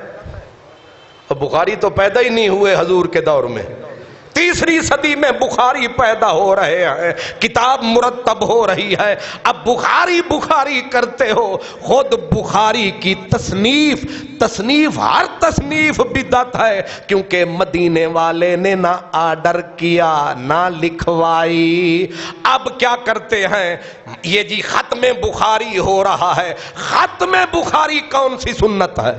اور بخاری تو پیدا ہی نہیں ہوئے حضور کے دور میں. 3 صدی میں بخاری پیدا ہو رہے ہیں، کتاب مرتب ہو رہی ہے. اب بخاری کرتے ہو. خود بخاری کی تصنیف ہر تصنیف بدعت ہے، کیونکہ مدینے والے نے نہ آرڈر کیا نہ لکھوائی. اب کیا کرتے ہیں؟ یہ جی ختم بخاری ہو رہا ہے. ختم بخاری کون سی سنت ہے؟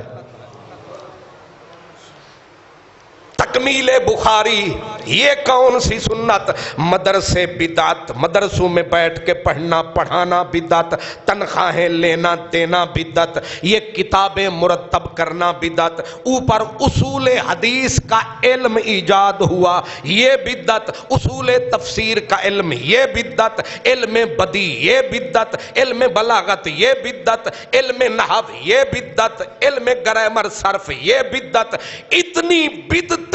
تکمیل بخاری یہ کون سی سنت؟ مدرسے بدعت، مدرسوں میں بیٹھ کے پڑھنا پڑھانا بدعت، تنخواہیں لینا دینا بدعت، یہ کتابیں مرتب کرنا بدعت. اوپر اصول حدیث کا علم ایجاد ہوا، یہ بدعت. اصول تفسیر کا علم، یہ بدعت. علم بدی، یہ بدعت. علم بلاغت، یہ بدعت. علم نحو، یہ بدعت. علم گرامر صرف، یہ بدعت. اتنی بدعتیں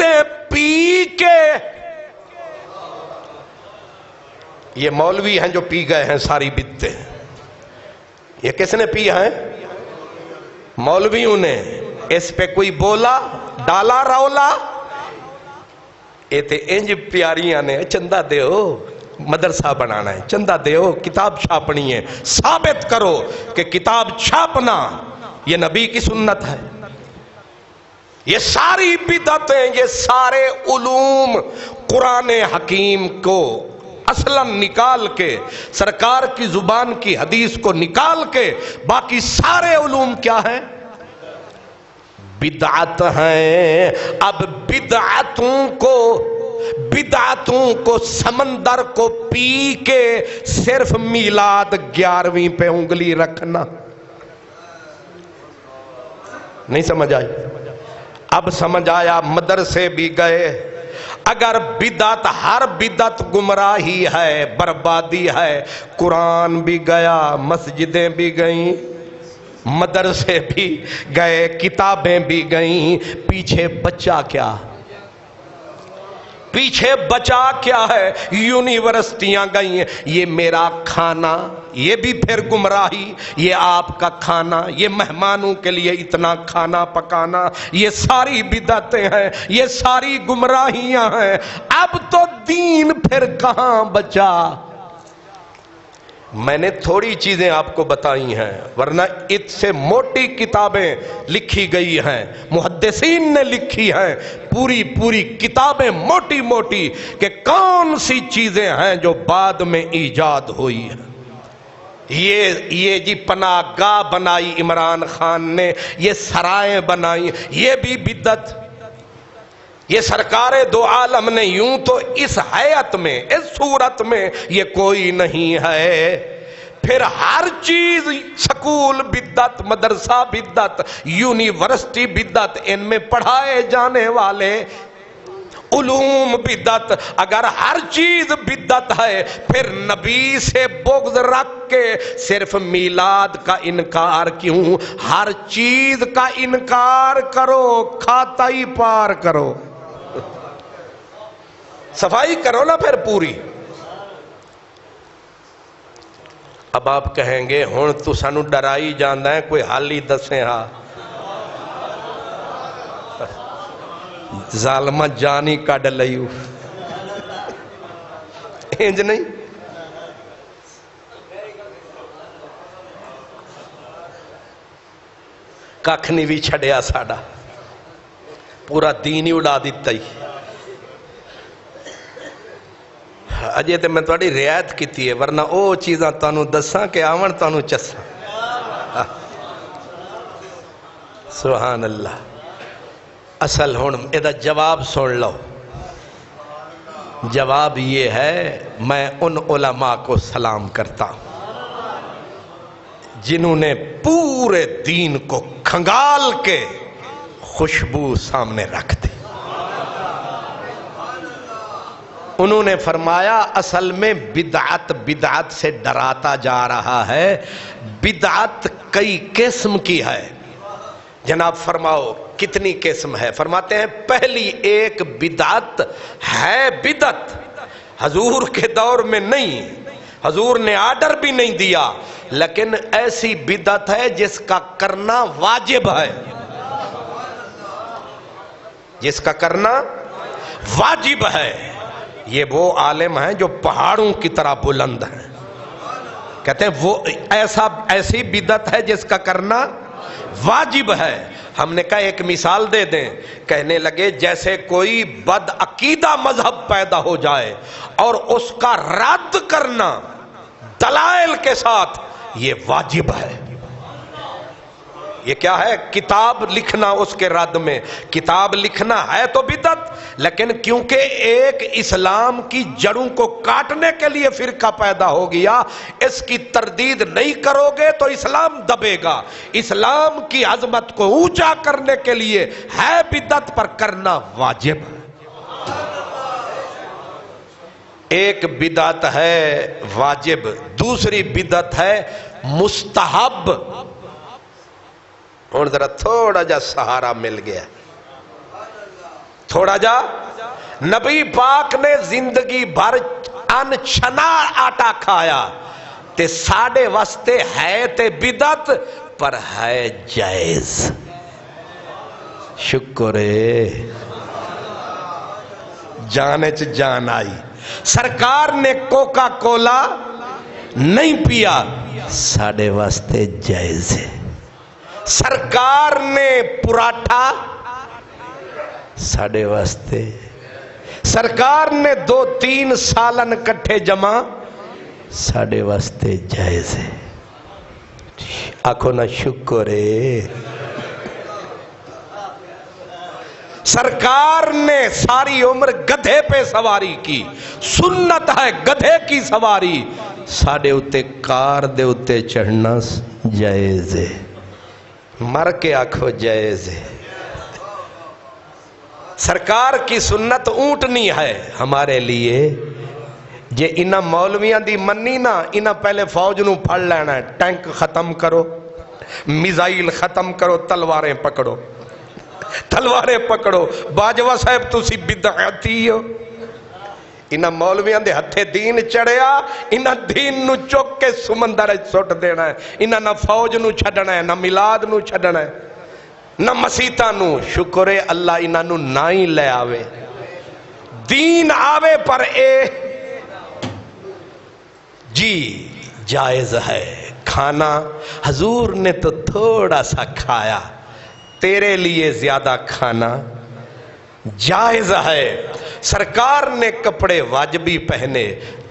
پی کے یہ مولوی ہیں جو پی گئے ہیں ساری بدعتیں. یہ کس نے پی ہیں؟ مولویوں نے. اس پہ کوئی بولا، ڈالا رولا؟ یہ تے انج پیاریاں نے چندہ دیو مدرسہ بنانا ہے، چندہ دیو کتاب چھاپنی ہے، ثابت کرو کہ کتاب چھاپنا یہ نبی کی سنت ہے. یہ ساری بدعتیں، یہ سارے علوم قرآن حکیم کو اصلاً نکال کے، سرکار کی زبان کی حدیث کو نکال کے، باقی سارے علوم کیا ہیں؟ بدعت ہیں. اب بدعتوں کو سمندر کو پی کے صرف میلاد 11ویں پہ انگلی رکھنا نہیں سمجھ آئی؟ اب سمجھ آیا. مدرسے بھی گئے. اگر بدعت، ہر بدعت گمراہی ہے، بربادی ہے. قرآن بھی گیا، مسجدیں بھی گئیں، مدرسے بھی گئے، کتابیں بھی گئیں. پیچھے بچا کیا؟ پیچھے بچا کیا ہے؟ یونیورسٹیاں گئی ہیں. یہ میرا کھانا، یہ بھی پھر گمراہی. یہ آپ کا کھانا، یہ مہمانوں کے لیے اتنا کھانا پکانا، یہ ساری بدعتیں ہیں، یہ ساری گمراہیاں ہیں. اب تو دین پھر کہاں بچا؟ میں نے تھوڑی چیزیں آپ کو بتائی ہیں، ورنہ اس سے موٹی کتابیں لکھی گئی ہیں، محدثین نے لکھی ہیں پوری کتابیں موٹی موٹی، کہ کون سی چیزیں ہیں جو بعد میں ایجاد ہوئی ہیں. یہ جی پناہ گاہ بنائی عمران خان نے، یہ سرائیں بنائی، یہ بھی بدعت. یہ سرکار دو عالم نے یوں تو اس حیات میں، اس صورت میں یہ کوئی نہیں ہے. پھر ہر چیز سکول بدعت، مدرسہ بدعت، یونیورسٹی بدعت، ان میں پڑھائے جانے والے علوم بدعت۔ اگر ہر چیز بدعت ہے پھر نبی سے بغض رکھ کے صرف میلاد کا انکار کیوں؟ ہر چیز کا انکار کرو، کھاتا ہی پار کرو، صفائی کرو نا پھر پوری۔ اب آپ کہیں گے ہن تو سانو ڈرائی جاندہ ہے، کوئی حل ہی دسیں ہاں۔ ظالمہ جانی کڈ لئیو، انج نہیں؟ ککھ نہیں بھی چھڑیا ساڑا، پورا دین ہی اڑا دیتا ہی۔ اجے تے میں تھوڑی رعایت کیتی ہے، ورنہ او چیزاں تانوں دساں کہ آون تانوں چساں۔ سبحان اللہ۔ اصل ہون ادا جواب سن لو۔ جواب یہ ہے، میں ان علماء کو سلام کرتا ہوں جنہوں نے پورے دین کو کھنگال کے خوشبو سامنے رکھ دی۔ انہوں نے فرمایا اصل میں بدعت سے ڈراتا جا رہا ہے۔ بدعت کئی قسم کی ہے۔ جناب فرماؤ کتنی قسم ہے؟ فرماتے ہیں پہلی ایک بدعت ہے، بدعت حضور کے دور میں نہیں، حضور نے آرڈر بھی نہیں دیا، لیکن ایسی بدعت ہے جس کا کرنا واجب ہے، جس کا کرنا واجب ہے۔ یہ وہ عالم ہیں جو پہاڑوں کی طرح بلند ہیں، کہتے ہیں وہ ایسی بدعت ہے جس کا کرنا واجب ہے۔ ہم نے کہا ایک مثال دے دیں، کہنے لگے جیسے کوئی بد عقیدہ مذہب پیدا ہو جائے اور اس کا رد کرنا دلائل کے ساتھ، یہ واجب ہے۔ یہ کیا ہے؟ کتاب لکھنا اس کے رد میں۔ کتاب لکھنا ہے تو بدعت، لیکن کیونکہ ایک اسلام کی جڑوں کو کاٹنے کے لیے فرقہ پیدا ہو گیا، اس کی تردید نہیں کرو گے تو اسلام دبے گا۔ اسلام کی عظمت کو اونچا کرنے کے لیے ہے بدعت، پر کرنا واجب ہے۔ ایک بدعت ہے واجب، دوسری بدعت ہے مستحب۔ اور ذرا تھوڑا جا سہارا مل گیا، تھوڑا جا۔ نبی پاک نے زندگی بھر ان چھنا آٹا کھایا تے ساڑے واسطے ہے تے بدعت، پر ہے جائز۔ شکر ہے، جانے چ جان آئی۔ سرکار نے کوکا کولا نہیں پیا، ساڑے واسطے جائز ہے۔ سرکار نے پراٹھا ساڑے واسطے، سرکار نے 2-3 سالن کٹھے جمع، ساڑے واسطے جائز ہے۔ آنکھوں نہ شکر ہے۔ سرکار نے ساری عمر گدھے پہ سواری کی، سنت ہے گدھے کی سواری، ساڑے اتے کار دے اتے چڑھنا جائز ہے۔ مر کے آنکھو جائز ہے۔ سرکار کی سنت اونٹنی ہے ہمارے لیے۔ جے انہاں مولویاں دی منی نا، انہاں پہلے فوج نو پھڑ لینا ہے، ٹینک ختم کرو، میزائل ختم کرو، تلواریں پکڑو، تلواریں پکڑو۔ باجوہ صاحب تسی بدعتی ہو۔ انہاں مولویاں دے ہتھے دین چڑھیا، انہاں دین نو چک کے سمندر سٹ دینا ہے۔ انہاں نہ فوج نو چھڈنا ہے، نہ میلاد نو چھڈنا ہے، نہ مسیتاں نو۔ شکر ہے اللہ انہاں نو نہ ہی لے آوے، دین آوے، پر اے جی جائز ہے کھانا۔ حضور نے تو تھوڑا سا کھایا، تیرے لیے زیادہ کھانا جائز ہے۔ سرکار نے کپڑے واجبی پہنے،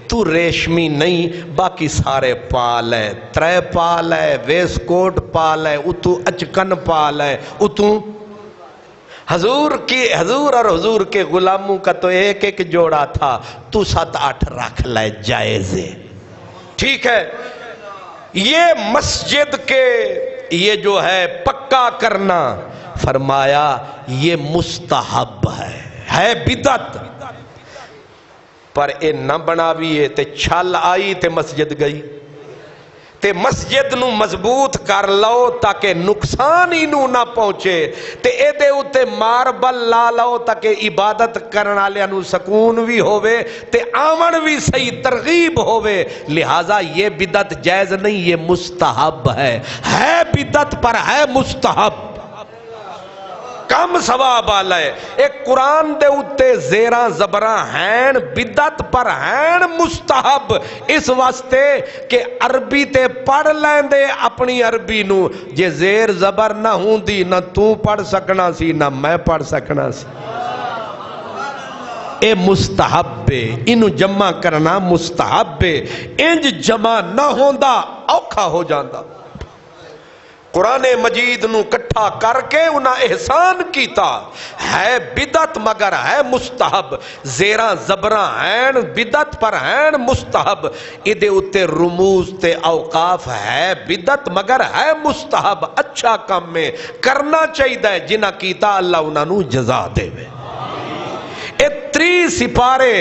تو ریشمی نہیں، باقی سارے پال ہے، 3 پال ہے، ویس کوٹ پال ہے، اتو اچکن پال ہے، اتو حضور اور حضور کے غلاموں کا تو ایک جوڑا تھا، تو 7-8 رکھ لے، جائز ہے۔ ٹھیک ہے، یہ مسجد کے یہ جو ہے پکا کرنا، فرمایا یہ مستحب ہے بدعت، پر اے نہ بناویے تے چھل آئی تے مسجد گئی، تے مسجد نو مضبوط کر لو تاکہ نقصان ہی نو نہ پہنچے، تے اے دے اتے ماربل لا لو تاکہ عبادت کرن والےاں نو سکون بھی ہووے تے آمن بھی صحیح ترغیب ہووے، لہذا یہ بدعت جائز نہیں، یہ مستحب ہے بدعت پر ہے مستحب، کم ثواب والا ہے۔ ایک قرآن دے اتے زیراں زبراں ہیں بدعت پر ہیں مستحب، اس واسطے کہ عربی تے پڑھ لیندے اپنی عربی نو، جے زیر زبر نہ ہوندی نہ تو پڑھ سکنا سی نہ میں پڑھ سکنا سی۔ اے مستحب ہے، انو جمع کرنا مستحب ہے، انج جمع نہ ہوندا اوکھا ہو جاندا۔ قرآن مجید نو کٹھا کر کے انہاں احسان کیتا، ہے بدعت مگر ہے مستحب، زیراں زبراں ہیں بدعت پر ہیں مستحب، ادھے اتے رموز تے اوقاف ہے بدعت مگر ہے مستحب، اچھا کام میں کرنا چاہیے، جنہاں کیتا اللہ انہاں نو جزا دے وے۔ اے 3 سپارے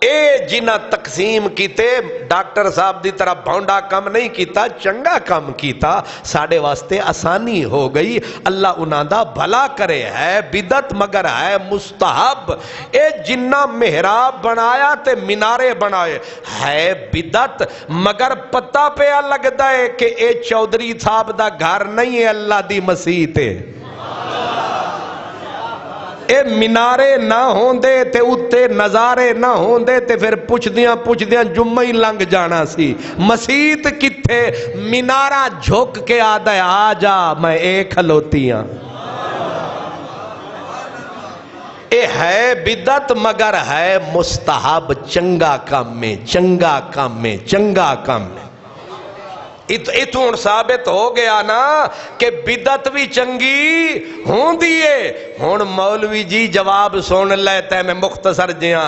اے جنہ تقسیم کیتے ڈاکٹر صاحب دی طرح بھونڈا کام نہیں کیتا، چنگا کام کیتا، ساڑے واسطے آسانی ہو گئی، اللہ انہاں دا بھلا کرے، ہے بدعت مگر ہے مستحب۔ اے جنہ محراب بنایا تے منارے بنائے، ہے بدعت مگر پتہ پہ لگدا ہے کہ اے چودھری صاحب دا گھر نہیں ہے، اللہ دی مسیح تے۔ اے منارے نہ ہوندے تے اتے نظارے نہ ہوندے تے پھر پوچھ دیاں جمعہ ہی لنگ جانا سی، مسیت کتھے منارہ جھوک کے آدھا ہے آجا میں ایک کھلوتیاں۔ اے ہے بدعت مگر ہے مستحب، چنگا کام میں چنگا کام میں چنگا کام میں۔ اتھوں ثابت ہو گیا نا کہ بدعت بھی چنگی ہوں دیئے۔ ہون مولوی جی جواب سن لیتے ہیں، میں مختصر جیاں،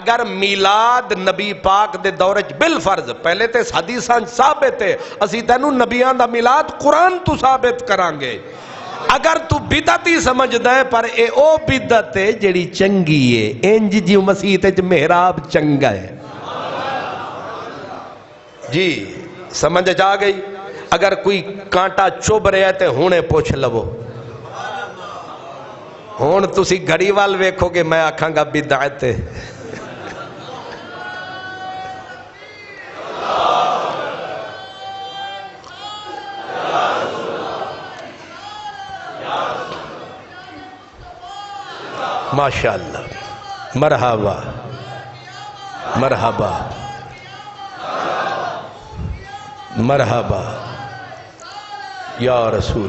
اگر میلاد نبی پاک دے دورج بالفرض، پہلے تے حدیثاں ثابت ہے، اسی تینوں نبیان دا میلاد قرآن تو ثابت کرانگے، اگر تو بدعت ہی سمجھ دے پر اے او بدعت ہے جڑی چنگی ہے، انج جی مسیح تے محراب چنگا ہے جی، سمجھ جا گئی۔ اگر کوئی کانٹا چوب رہا ہے تے ہونے پوچھ لو، ہون تسی گھڑی وال ویکھو کہ میں آکھاں گا بدعت ہے۔ ماشاءاللہ، مرحبا مرحبا مرحبا یا رسول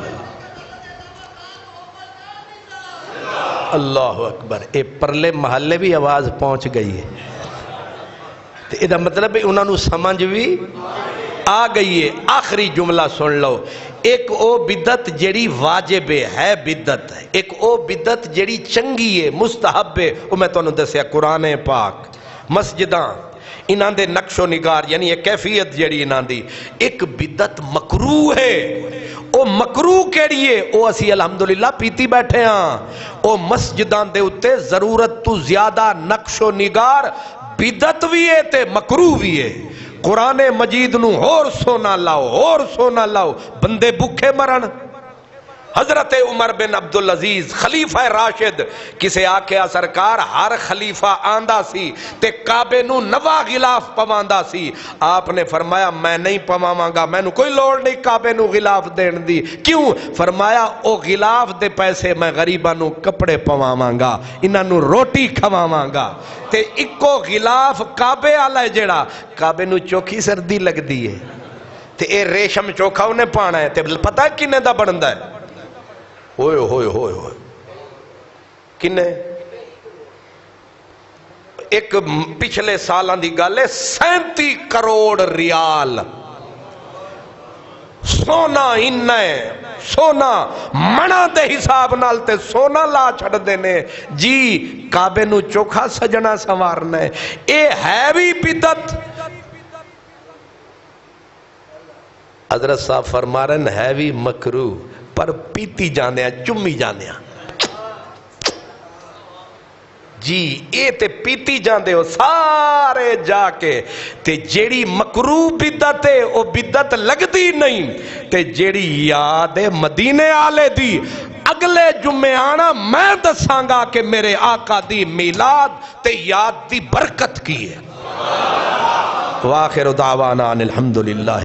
اللہ اکبر۔ اے پرلے محلے بھی آواز پہنچ گئی ہے، تو یہ مطلب ہے انہوں نے سمجھ بھی آ گئی ہے۔ آخری جملہ سن لو، ایک او بدعت جڑی واجب ہے بدعت، ایک او بدعت جڑی چنگی ہے مستحب ہے، وہ میں تمہیں دسیا قرآن پاک، مسجداں انہاں دے نقش و نگار، یعنی ایک کیفیت جڑی انہاں دی، ایک بدعت مکروہ ہے۔ او مکروہ کیڑی ہے؟ او اسی الحمدللہ پیتی بیٹھے ہاں، او مسجداں دے اتے ضرورت تو زیادہ نقش و نگار بدعت بھی ہے تے مکروہ بھی ہے۔ قرآن مجید نو اور سونا لاؤ، اور سونا لاؤ، بندے بھوکے مرن۔ حضرت عمر بن عبدالعزیز خلیفہ راشد، کسے آکھیا سرکار ہر خلیفہ آندہ سی تے کعبے نو نوا غلاف پواندا سی، آپ نے فرمایا میں نہیں پواواں گا، میں نو کوئی لوڑ نہیں کعبے نو غلاف دین دی۔ کیوں؟ فرمایا او غلاف دے پیسے میں غریباں نو کپڑے پواواں گا، انہاں نو روٹی کھواواں گا، تے اکو غلاف کعبے والا ہے جڑا کعبے نو چوکھی سردی لگ دی ہے، تے اے ریشم چوکھا انہیں پانا ہے، تے پتہ ہے کنے دا بندا ہے؟ ہوئے ہوئے ہوئے ہوئے کنے؟ ایک پچھلے سالان دی گالے 37 کروڑ ریال سونا انہیں سونا منا دے حساب نالتے سونا لا چھڑ دینے جی کعبے نو چوکھا سجنا سنوارنے۔ اے ہے بھی بدعت، حضرت صاحب فرما رہے ہیں ہے بھی مکروہ پر پیتی جانے ہیں چمی جانے ہیں جی اے تے پیتی جاندے ہو سارے جا کے تے جیڑی مکروہ بدت ہے او بدت لگدی نہیں تے جیڑی یاد ہے مدینے آلے دی اگلے جمعے آنا میں دسانگا کہ میرے آقا دی میلاد تے یاد دی برکت کی ہے وآخر دعوانا الحمدللہ